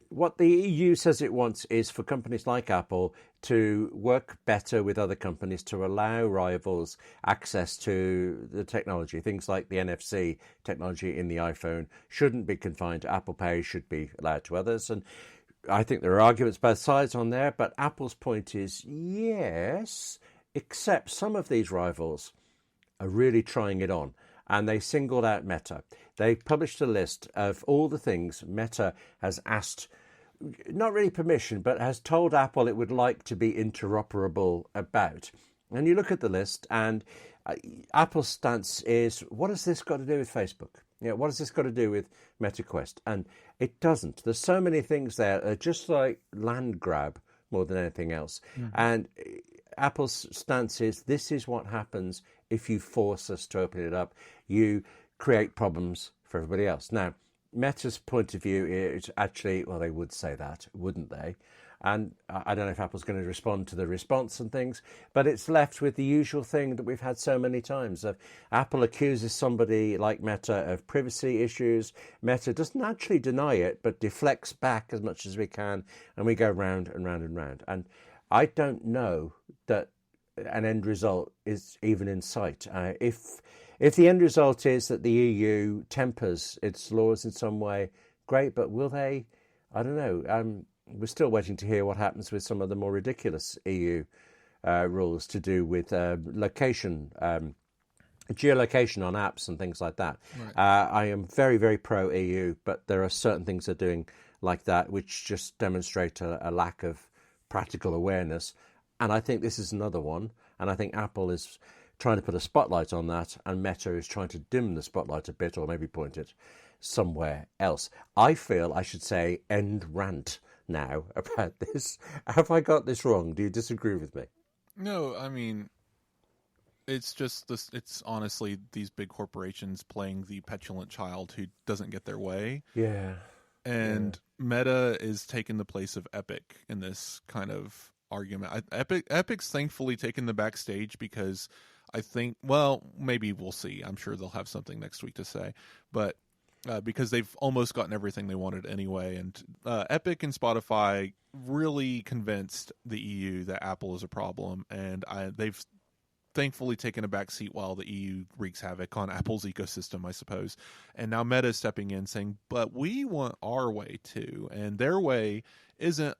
what the EU says it wants is for companies like Apple to work better with other companies to allow rivals access to the technology. Things like the NFC technology in the iPhone shouldn't be confined to Apple Pay, should be allowed to others. And I think there are arguments both sides on there, but Apple's point is yes, except some of these rivals are really trying it on. And they singled out Meta. They published a list of all the things Meta has asked, not really permission, but has told Apple it would like to be interoperable about. And you look at the list, and Apple's stance is, what has this got to do with Facebook? What has this got to do with MetaQuest? And it doesn't. There's so many things there that are just like land grab more than anything else. Mm-hmm. And Apple's stance is, this is what happens if you force us to open it up. You create problems for everybody else. Now, Meta's point of view is actually, they would say that, wouldn't they? And I don't know if Apple's going to respond to the response and things, but it's left with the usual thing that we've had so many times. Apple accuses somebody like Meta of privacy issues. Meta doesn't actually deny it, but deflects back as much as we can, and we go round and round and round. And I don't know that an end result is even in sight. If the end result is that the EU tempers its laws in some way, great, but will they? I don't know. We're still waiting to hear what happens with some of the more ridiculous EU rules to do with geolocation on apps and things like that. Right. I am very, very pro-EU, but there are certain things they're doing like that which just demonstrate a lack of practical awareness. And I think this is another one. And I think Apple is trying to put a spotlight on that, and Meta is trying to dim the spotlight a bit, or maybe point it somewhere else. I feel I should say end rant now about this. Have I got this wrong? Do you disagree with me? No, I mean, it's just this. It's honestly these big corporations playing the petulant child who doesn't get their way. Yeah. And Meta is taking the place of Epic in this kind of argument. Epic's thankfully taken the backstage because I think, well, maybe we'll see. I'm sure they'll have something next week to say, but because they've almost gotten everything they wanted anyway. And Epic and Spotify really convinced the EU that Apple is a problem, and they've thankfully taken a back seat while the EU wreaks havoc on Apple's ecosystem, I suppose. And now Meta is stepping in saying, but we want our way too. And their way isn't,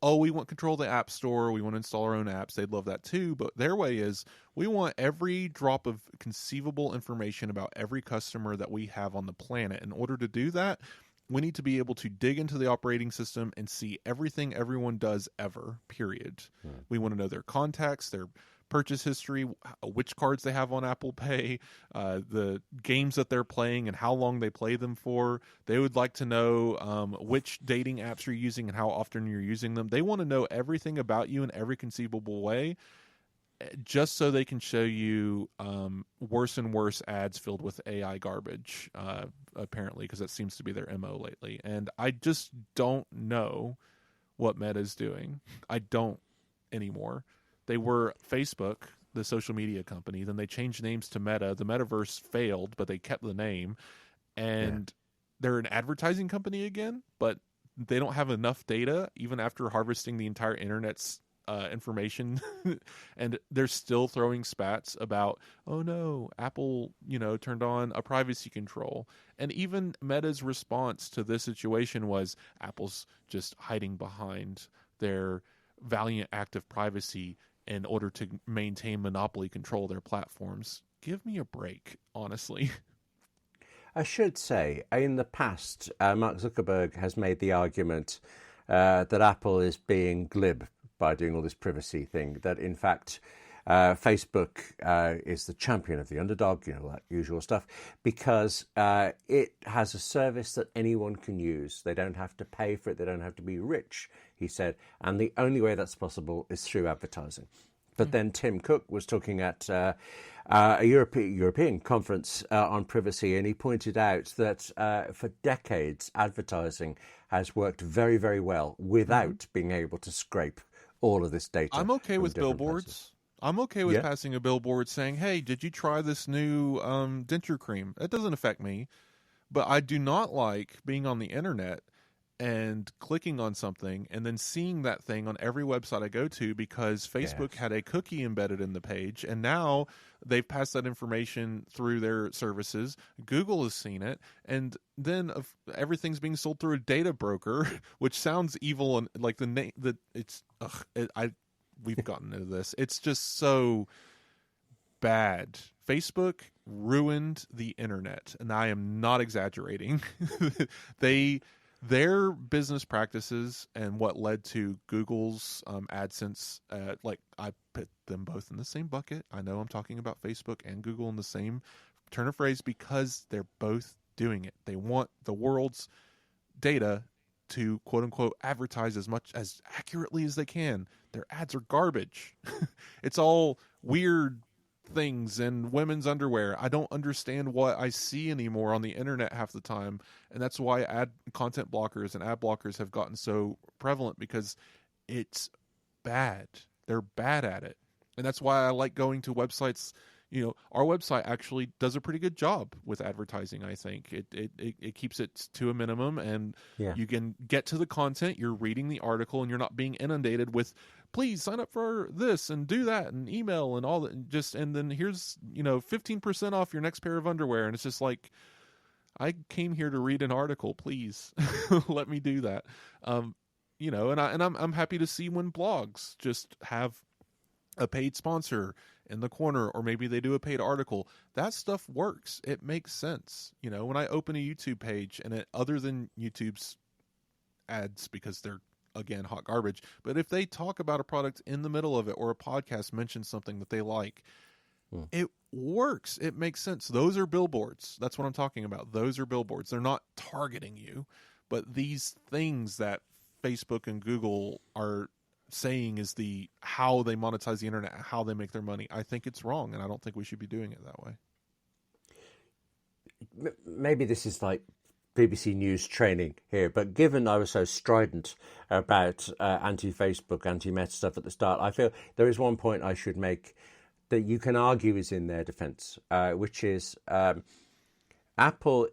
oh, we want control of the App Store, we want to install our own apps. They'd love that too. But their way is, we want every drop of conceivable information about every customer that we have on the planet. In order to do that, we need to be able to dig into the operating system and see everything everyone does ever, period. We want to know their contacts, their purchase history, which cards they have on Apple Pay, the games that they're playing and how long they play them for. They would like to know which dating apps you're using and how often you're using them. They want to know everything about you in every conceivable way, just so they can show you worse and worse ads filled with AI garbage, apparently, because that seems to be their MO lately. And I just don't know what Meta's doing. I don't anymore. They were Facebook, the social media company. Then they changed names to Meta. The metaverse failed, but they kept the name. And they're an advertising company again, but they don't have enough data, even after harvesting the entire internet's information. And they're still throwing spats about, oh no, Apple, turned on a privacy control. And even Meta's response to this situation was, Apple's just hiding behind their valiant act of privacy in order to maintain monopoly control of their platforms. Give me a break, honestly. I should say, in the past, Mark Zuckerberg has made the argument that Apple is being glib by doing all this privacy thing, that in fact Facebook is the champion of the underdog, that usual stuff, because it has a service that anyone can use. They don't have to pay for it. They don't have to be rich, he said. And the only way that's possible is through advertising. But then Tim Cook was talking at a European conference on privacy, and he pointed out that for decades, advertising has worked very, very well without being able to scrape all of this data. I'm okay with billboards. Places. I'm okay with passing a billboard saying, hey, did you try this new denture cream? That doesn't affect me. But I do not like being on the internet and clicking on something and then seeing that thing on every website I go to, because Facebook had a cookie embedded in the page, and now they've passed that information through their services. Google has seen it, and then everything's being sold through a data broker, which sounds evil, and like the name that it's we've gotten into this. It's just so bad. Facebook ruined the internet, and I am not exaggerating. Their business practices and what led to Google's AdSense, I put them both in the same bucket. I know I'm talking about Facebook and Google in the same turn of phrase because they're both doing it. They want the world's data to, quote unquote, advertise as much as accurately as they can. Their ads are garbage. It's all weird things and women's underwear. I don't understand what I see anymore on the internet half the time, and that's why content blockers and ad blockers have gotten so prevalent, because it's bad. They're bad at it, and that's why I like going to websites. Our website actually does a pretty good job with advertising. I think it keeps it to a minimum, and you can get to the content. You're reading the article, and you're not being inundated with, please sign up for this and do that and email and all that, and then here's 15% off your next pair of underwear, and it's just like, I came here to read an article, please. Let me do that. And I'm happy to see when blogs just have a paid sponsor in the corner, or maybe they do a paid article. That stuff works. It makes sense. When I open a YouTube page, and other than YouTube's ads, because they're, again, hot garbage, but if they talk about a product in the middle of it, or a podcast mentions something that they like, It works. It makes sense. Those are billboards. That's what I'm talking about. Those are billboards. They're not targeting you, but these things that Facebook and Google are saying is how they monetize the internet, how they make their money. I think it's wrong, and I don't think we should be doing it that way. Maybe this is like BBC News training here, but given I was so strident about anti-Facebook, anti-Meta stuff at the start, I feel there is one point I should make that you can argue is in their defense, which is Apple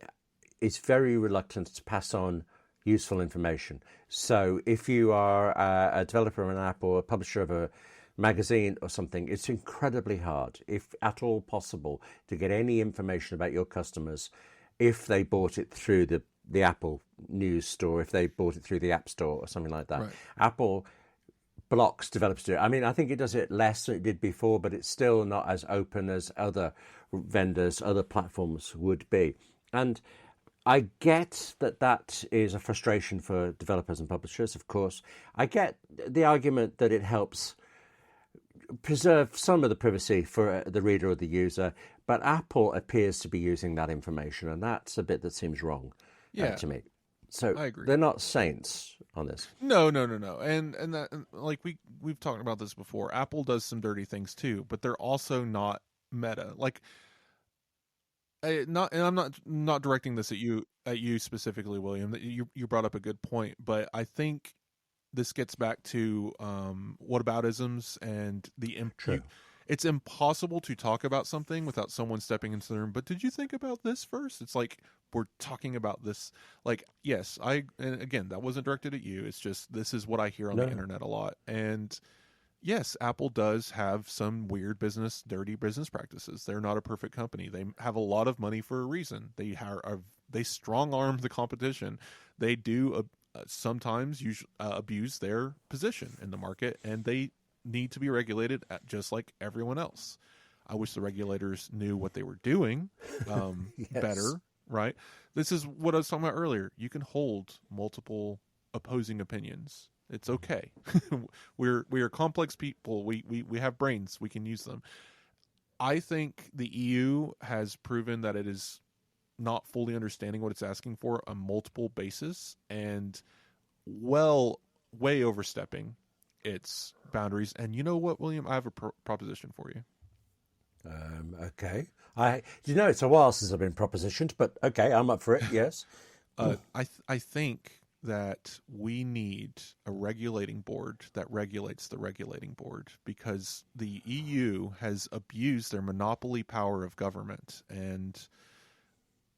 is very reluctant to pass on useful information. So if you are a developer of an app or a publisher of a magazine or something, it's incredibly hard, if at all possible, to get any information about your customers if they bought it through the Apple News Store, if they bought it through the App Store or something like that. Right. Apple blocks developers do it. I mean, I think it does it less than it did before, but it's still not as open as other vendors, other platforms would be. And I get that is a frustration for developers and publishers, of course. I get the argument that it helps preserve some of the privacy for the reader or the user, but Apple appears to be using that information, and that's a bit that seems wrong to me. So I agree. They're not saints on this. No. And that, like we've talked about this before. Apple does some dirty things too, but they're also not Meta. Like, and I'm not directing this at you specifically, William. That you brought up a good point, but I think this gets back to whataboutisms and it's impossible to talk about something without someone stepping into the room. But did you think about this first? It's like we're talking about this. Like, yes, and again, that wasn't directed at you. It's just this is what I hear on the internet a lot. And yes, Apple does have some weird dirty business practices. They're not a perfect company. They have a lot of money for a reason. They strong arm the competition. They do sometimes abuse their position in the market, and they need to be regulated just like everyone else. I wish the regulators knew what they were doing better, right? This is what I was talking about earlier. You can hold multiple opposing opinions. It's okay. we are complex people. We have brains. We can use them. I think the EU has proven that it is not fully understanding what it's asking for on multiple bases and way overstepping its boundaries. And you know what, William? I have a proposition for you. Okay. It's a while since I've been propositioned, but okay, I'm up for it. Yes. I think that we need a regulating board that regulates the regulating board, because the EU has abused their monopoly power of government, and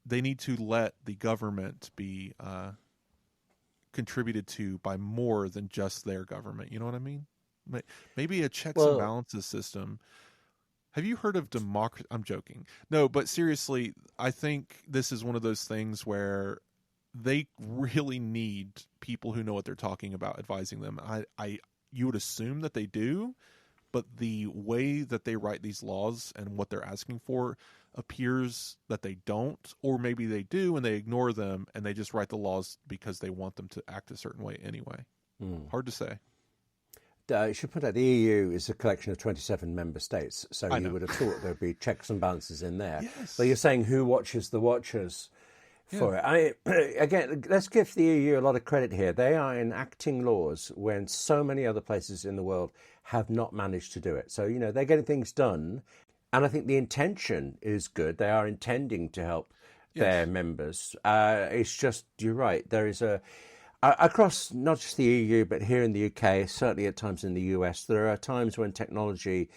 they need to let the government be contributed to by more than just their government. You know what I mean? Maybe a checks and balances system. Have you heard of democracy? I'm joking. No, but seriously, I think this is one of those things where they really need people who know what they're talking about advising them. You would assume that they do, but the way that they write these laws and what they're asking for appears that they don't, or maybe they do and they ignore them and they just write the laws because they want them to act a certain way anyway. Hard to say. You should put out the EU is a collection of 27 member states, so you would have thought there'd be checks and balances in there. Yes. But you're saying who watches the watchers for it. Again, let's give the EU a lot of credit here. They are enacting laws when so many other places in the world have not managed to do it. So, they're getting things done. And I think the intention is good. They are intending to help their members. It's just, you're right, there is across not just the EU, but here in the UK, certainly at times in the US, there are times when technology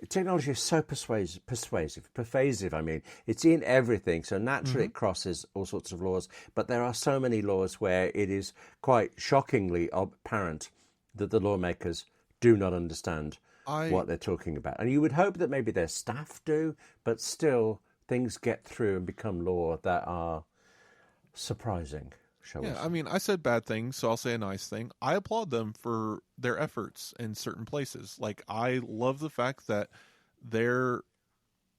is so pervasive. I mean, it's in everything. So naturally it crosses all sorts of laws. But there are so many laws where it is quite shockingly apparent that the lawmakers do not understand what they're talking about. And you would hope that maybe their staff do, but still things get through and become law that are surprising. I mean, I said bad things, so I'll say a nice thing. I applaud them for their efforts in certain places. Like, I love the fact that their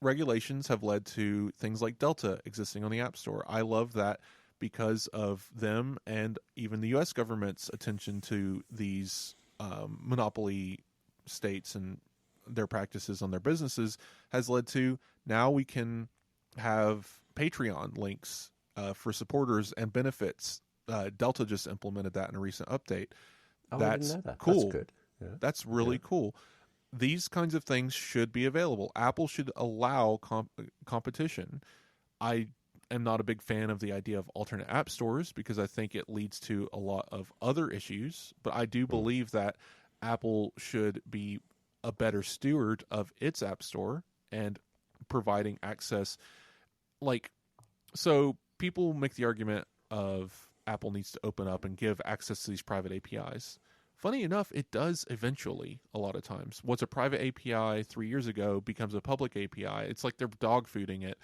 regulations have led to things like Delta existing on the App Store. I love that because of them and even the U.S. government's attention to these monopoly states and their practices on their businesses has led to now we can have Patreon links for supporters and benefits. Delta just implemented that in a recent update. Oh, That's I didn't know that. cool. That's good. Yeah. That's really cool. These kinds of things should be available. Apple should allow competition. I am not a big fan of the idea of alternate app stores because I think it leads to a lot of other issues. But I do believe that Apple should be a better steward of its app store and providing access. So people make the argument of Apple needs to open up and give access to these private APIs. Funny enough, it does eventually a lot of times. What's a private API 3 years ago becomes a public API. It's like they're dog fooding it.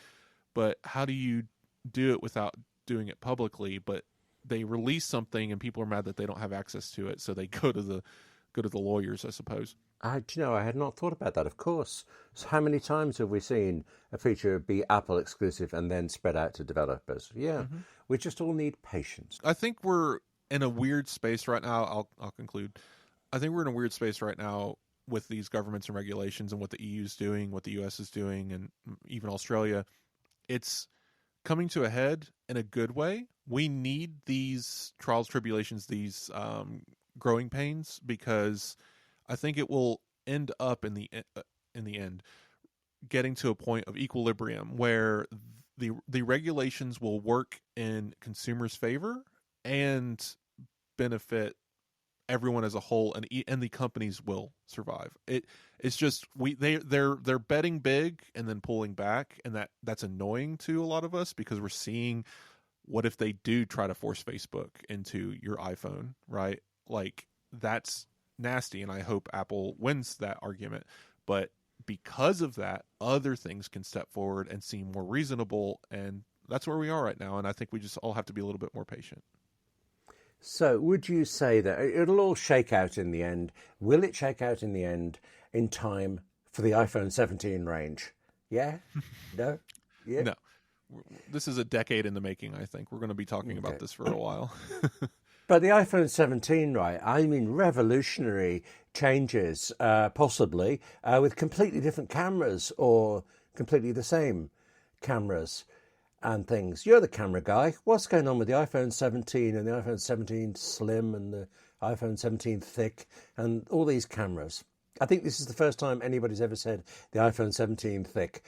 But how do you do it without doing it publicly? But they release something and people are mad that they don't have access to it, so they go to the lawyers, I suppose. Do you know, I had not thought about that, of course. So how many times have we seen a feature be Apple exclusive and then spread out to developers? Yeah, we just all need patience. I think we're in a weird space right now. I'll conclude. I think we're in a weird space right now with these governments and regulations and what the EU is doing, what the US is doing, and even Australia. It's coming to a head in a good way. We need these trials, tribulations, these growing pains, because I think it will end up in the end getting to a point of equilibrium where the regulations will work in consumers' favor and benefit everyone as a whole, and the companies will survive. It's just they're betting big and then pulling back, and that's annoying to a lot of us because we're seeing what if they do try to force Facebook into your iPhone, right? Like, that's nasty, and I hope Apple wins that argument. But because of that, other things can step forward and seem more reasonable, and that's where we are right now, and I think we just all have to be a little bit more patient. So would you say that it'll all shake out in the end? Will it shake out in the end in time for the iPhone 17 range? Yeah? No? Yeah? No. This is a decade in the making, I think. We're going to be talking about this for a while. But the iPhone 17, right? I mean, revolutionary changes, possibly, with completely different cameras or completely the same cameras and things. You're the camera guy. What's going on with the iPhone 17 and the iPhone 17 Slim and the iPhone 17 Thick and all these cameras? I think this is the first time anybody's ever said the iPhone 17 Thick.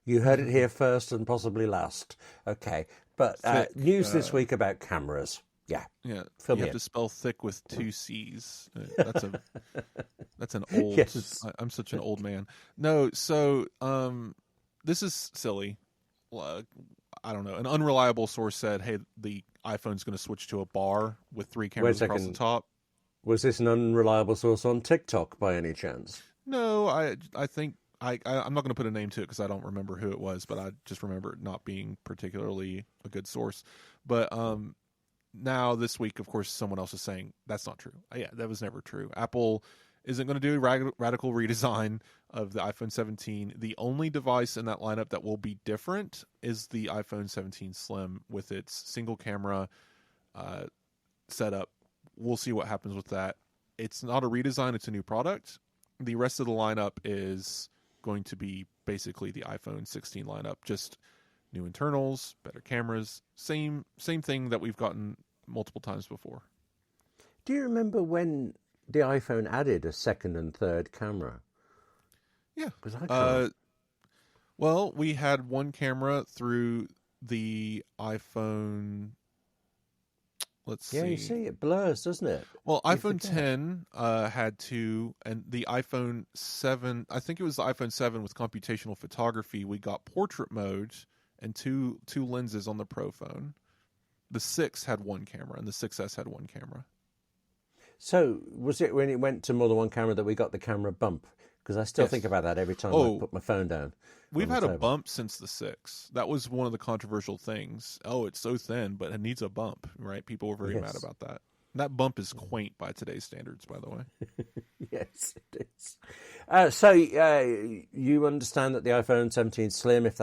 You heard it here first and possibly last. Okay. But news this week about cameras. Yeah. Yeah. Fill you me have in. to spell thick with 2 C's. That's an old. Yes. I'm such an old man. No. So this is silly. I don't know. An unreliable source said, "Hey, the iPhone's going to switch to a bar with 3 cameras across the top." Was this an unreliable source on TikTok by any chance? No, I think I'm not going to put a name to it because I don't remember who it was, but I just remember it not being particularly a good source. But now this week, of course, someone else is saying that's not true. Yeah, that was never true. Apple isn't going to do a radical redesign of the iPhone 17. The only device in that lineup that will be different is the iPhone 17 Slim with its single camera setup. We'll see what happens with that. It's not a redesign, it's a new product. The rest of the lineup is going to be basically the iPhone 16 lineup, just new internals, better cameras, same thing that we've gotten multiple times before. Do you remember when the iPhone added a second and third camera? Yeah. Because I can't. Well, we had one camera through the iPhone. Let's see. Yeah, you see, it blurs, doesn't it? Well, iPhone 10 had 2, and the iPhone 7, I think it was the iPhone 7 with computational photography, we got portrait mode and two lenses on the Pro phone. The 6 had one camera, and the 6S had one camera. So was it when it went to more than one camera that we got the camera bump? Because I still think about that every time I put my phone down. We've had a bump since the 6. That was one of the controversial things. Oh, it's so thin, but it needs a bump, right? People were very mad about that. That bump is quaint by today's standards, by the way. Yes, it is. So you understand that the iPhone 17 Slim, if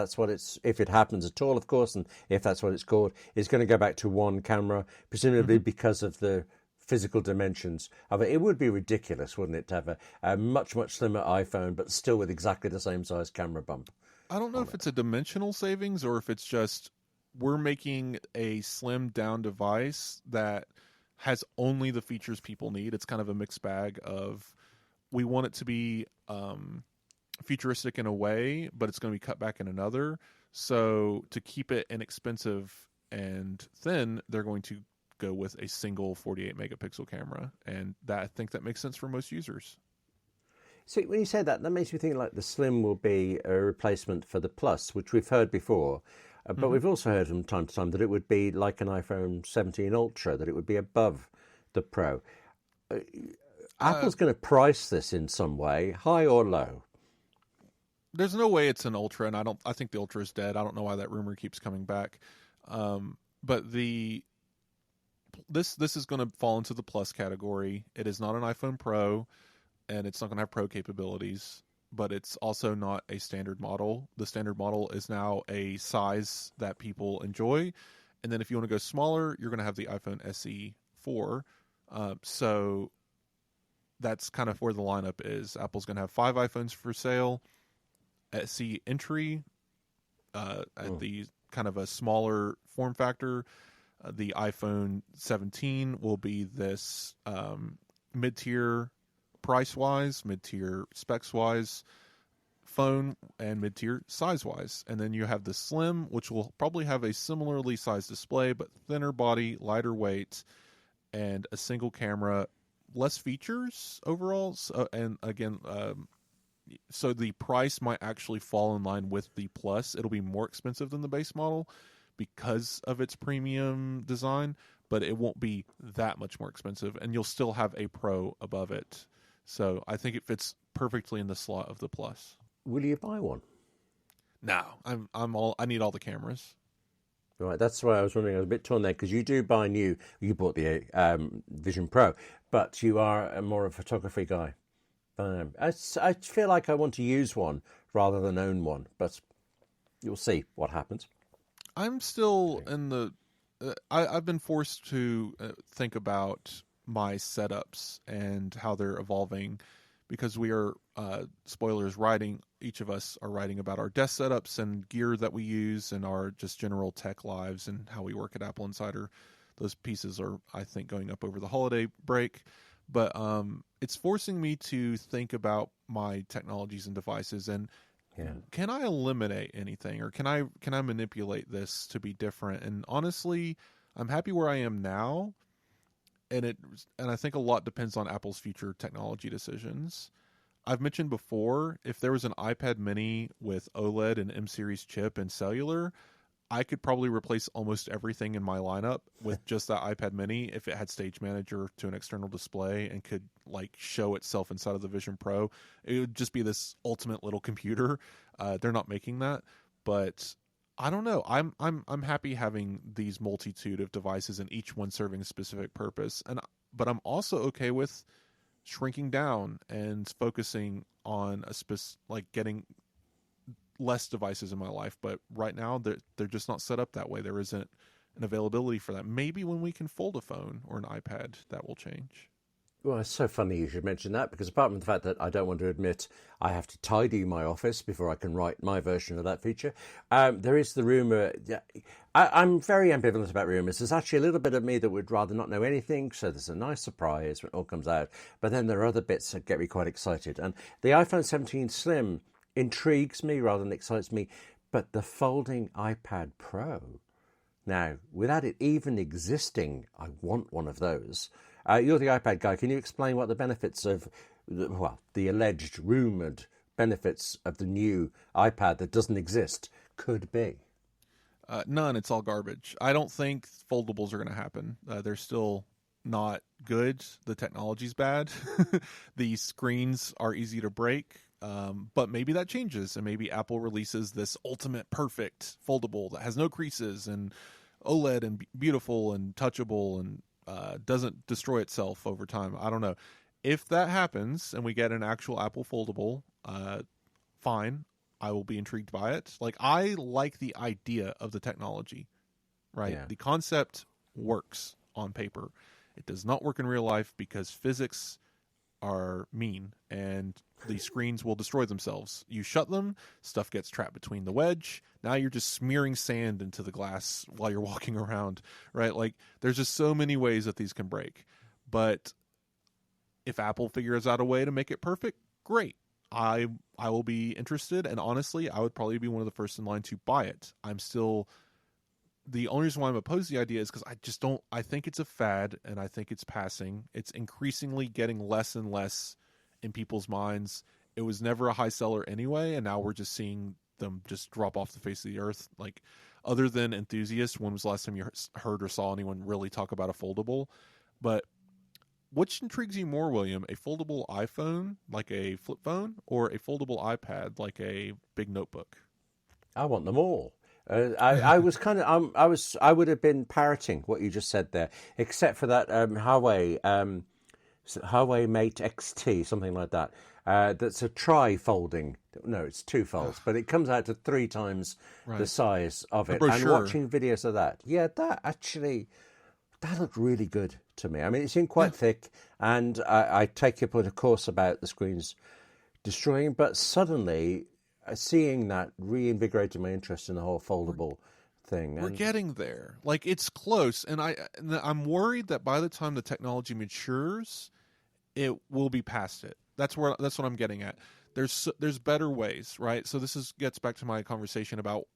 it happens at all, of course, and if that's what it's called, is going to go back to one camera, presumably because of the physical dimensions of it. It would be ridiculous, wouldn't it, to have a much, much slimmer iPhone, but still with exactly the same size camera bump. I don't know if it's a dimensional savings or if it's just we're making a slimmed down device that has only the features people need. It's kind of a mixed bag of we want it to be futuristic in a way, but it's going to be cut back in another. So to keep it inexpensive and thin, they're going to go with a single 48 megapixel camera. And I think that makes sense for most users. See, when you say that, that makes me think like the Slim will be a replacement for the Plus, which we've heard before. But we've also heard from time to time that it would be like an iPhone 17 Ultra, that it would be above the Pro. Apple's going to price this in some way, high or low. There's no way it's an Ultra, and I think the Ultra is dead. I don't know why that rumor keeps coming back. But this is going to fall into the Plus category. It is not an iPhone Pro, and it's not going to have Pro capabilities, but it's also not a standard model. The standard model is now a size that people enjoy. And then if you want to go smaller, you're going to have the iPhone SE 4. So that's kind of where the lineup is. Apple's going to have 5 iPhones for sale. SE entry at the kind of a smaller form factor. The iPhone 17 will be this mid-tier price-wise, mid-tier specs-wise phone, and mid-tier size-wise. And then you have the Slim, which will probably have a similarly sized display, but thinner body, lighter weight, and a single camera, less features overall. So, and again, so the price might actually fall in line with the Plus. It'll be more expensive than the base model because of its premium design, but it won't be that much more expensive, and you'll still have a Pro above it. So I think it fits perfectly in the slot of the Plus. Will you buy one? No, I need all the cameras. Right, that's why I was wondering. I was a bit torn there because you do buy new. You bought the Vision Pro, but you are more of a photography guy. I feel like I want to use one rather than own one, but you'll see what happens. I'm still in the. I've been forced to think about my setups and how they're evolving, because we are spoilers writing. Each of us are writing about our desk setups and gear that we use and our just general tech lives and how we work at Apple Insider. Those pieces are, I think, going up over the holiday break. But it's forcing me to think about my technologies and devices and can I eliminate anything, or can I manipulate this to be different? And honestly, I'm happy where I am now, and I think a lot depends on Apple's future technology decisions. I've mentioned before, if there was an iPad mini with OLED and M-series chip and cellular, I could probably replace almost everything in my lineup with just that iPad mini if it had Stage Manager to an external display and could like show itself inside of the Vision Pro. It would just be this ultimate little computer. They're not making that, but I don't know. I'm happy having these multitude of devices and each one serving a specific purpose. But I'm also okay with shrinking down and focusing on getting less devices in my life. But right now they're just not set up that way. There isn't an availability for that. Maybe when we can fold a phone or an iPad, that will change. Well, it's so funny you should mention that, because apart from the fact that I don't want to admit I have to tidy my office before I can write my version of that feature, there is the rumour. I'm very ambivalent about rumours. There's actually a little bit of me that would rather not know anything, so there's a nice surprise when it all comes out. But then there are other bits that get me quite excited. And the iPhone 17 Slim intrigues me rather than excites me, but the folding iPad Pro, now, without it even existing, I want one of those. You're the iPad guy. Can you explain what the benefits of, the alleged, rumoured benefits of the new iPad that doesn't exist could be? None. It's all garbage. I don't think foldables are going to happen. They're still not good. The technology's bad. The screens are easy to break. But maybe that changes, and maybe Apple releases this ultimate perfect foldable that has no creases and OLED and beautiful and touchable and doesn't destroy itself over time. I don't know. If that happens and we get an actual Apple foldable, fine. I will be intrigued by it. Like, I like the idea of the technology, right? Yeah. The concept works on paper. It does not work in real life because physics are mean and the screens will destroy themselves. You shut them, stuff gets trapped between the wedge. Now you're just smearing sand into the glass while you're walking around, right? Like, there's just so many ways that these can break. But if Apple figures out a way to make it perfect, great. I will be interested, and honestly, I would probably be one of the first in line to buy it. The only reason why I'm opposed to the idea is because I think it's a fad, and I think it's passing. It's increasingly getting less and less in people's minds. It was never a high seller anyway, and now we're just seeing them just drop off the face of the earth. Like, other than enthusiasts, when was the last time you heard or saw anyone really talk about a foldable? But which intrigues you more, William? A foldable iPhone, like a flip phone, or a foldable iPad, like a big notebook? I want them all. I would have been parroting what you just said there, except for that Huawei Mate XT, something like that. That's a tri-folding. No, it's two folds, but it comes out to 3 times the size of it. And watching videos of that, that looked really good to me. I mean, it seemed quite thick, and I take your point, of course, about the screens destroying, but suddenly seeing that reinvigorated my interest in the whole foldable thing. We're getting there. Like, it's close, and I'm worried that by the time the technology matures, it will be past it. That's what I'm getting at. There's better ways, right? So this gets back to my conversation about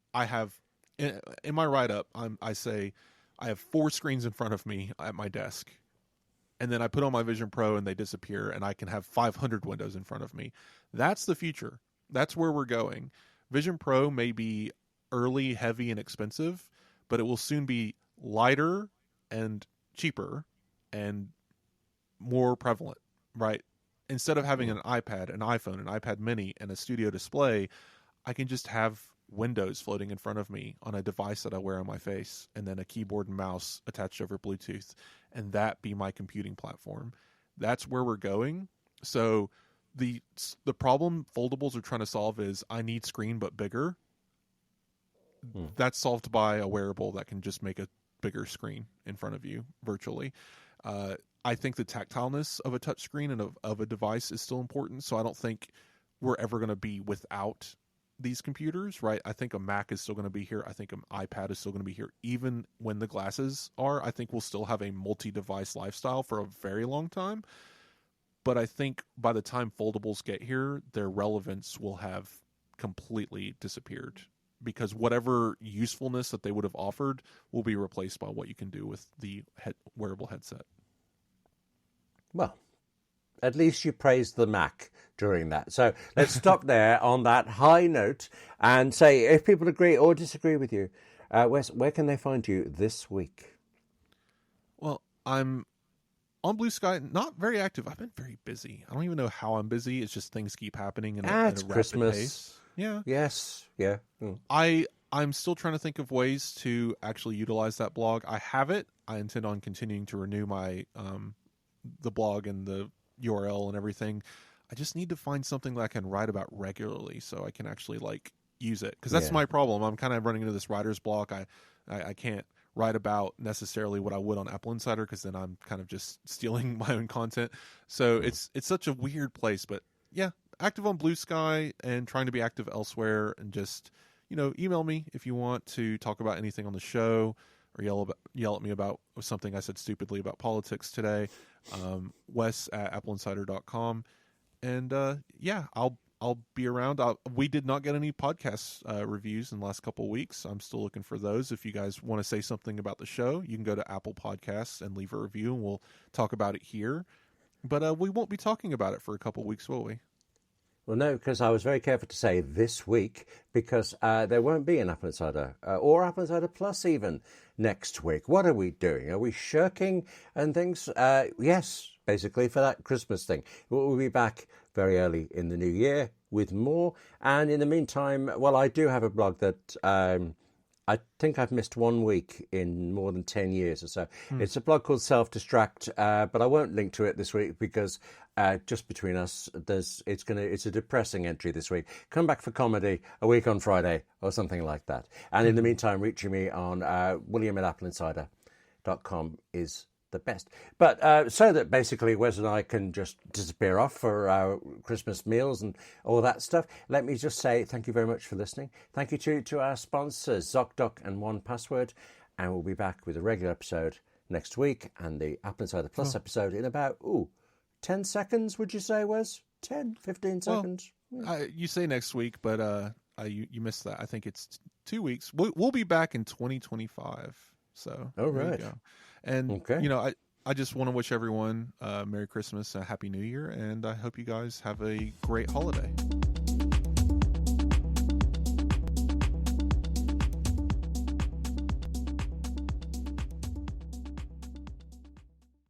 in my write-up, I say I have 4 screens in front of me at my desk, and then I put on my Vision Pro and they disappear, and I can have 500 windows in front of me. That's the future. That's where we're going. Vision Pro may be early, heavy, and expensive, but it will soon be lighter and cheaper and more prevalent, right? Instead of having an iPad, an iPhone, an iPad mini, and a studio display, I can just have windows floating in front of me on a device that I wear on my face, and then a keyboard and mouse attached over Bluetooth, and that be my computing platform. That's where we're going. So the problem foldables are trying to solve is I need screen but bigger. That's solved by a wearable that can just make a bigger screen in front of you virtually. I think the tactileness of a touchscreen and of a device is still important, so I don't think we're ever going to be without these computers, right? I think a Mac is still going to be here. I think an iPad is still going to be here. Even when the glasses are, I think we'll still have a multi-device lifestyle for a very long time. But I think by the time foldables get here, their relevance will have completely disappeared, because whatever usefulness that they would have offered will be replaced by what you can do with the wearable headset. Well, at least you praised the Mac during that. So let's stop there on that high note and say, if people agree or disagree with you, Wes, where can they find you this week? Well, I'm on Blue Sky, not very active. I've been very busy. I don't even know how I'm busy. It's just things keep happening at a rapid Christmas. Pace. Yeah. Yes. Yeah. I'm still trying to think of ways to actually utilize that blog. I have it. I intend on continuing to renew my the blog and the URL and everything. I just need to find something that I can write about regularly so I can actually use it, because that's my problem. I'm kind of running into this writer's block. I can't write about necessarily what I would on Apple Insider, because then I'm kind of just stealing my own content. So it's such a weird place. But yeah, active on Blue Sky and trying to be active elsewhere, and just email me if you want to talk about anything on the show, or yell at me about something I said stupidly about politics today. Wes at AppleInsider.com. And I'll be around. We did not get any podcast reviews in the last couple of weeks. I'm still looking for those. If you guys want to say something about the show, you can go to Apple Podcasts and leave a review, and we'll talk about it here. But we won't be talking about it for a couple of weeks, will we? Well, no, because I was very careful to say this week, because there won't be an Apple Insider or Apple Insider Plus even next week. What are we doing? Are we shirking and things? Yes, basically for that Christmas thing. We'll be back very early in the new year with more. And in the meantime, well, I do have a blog that I think I've missed 1 week in more than 10 years or so. It's a blog called Self-Destruct, but I won't link to it this week because just between us, it's a depressing entry this week. Come back for comedy a week on Friday or something like that. And in the meantime, reaching me on William at AppleInsider.com is the best. But so that basically Wes and I can just disappear off for our Christmas meals and all that stuff, let me just say thank you very much for listening. Thank you to our sponsors, ZocDoc and 1Password. And we'll be back with a regular episode next week and the AppleInsider Plus episode in about, 10 seconds, would you say, Wes? 10, 15 seconds? You say next week, but you missed that. I think it's 2 weeks. We'll be back in 2025. So, all right. There you go. And, okay. I just want to wish everyone Merry Christmas, a Happy New Year, and I hope you guys have a great holiday.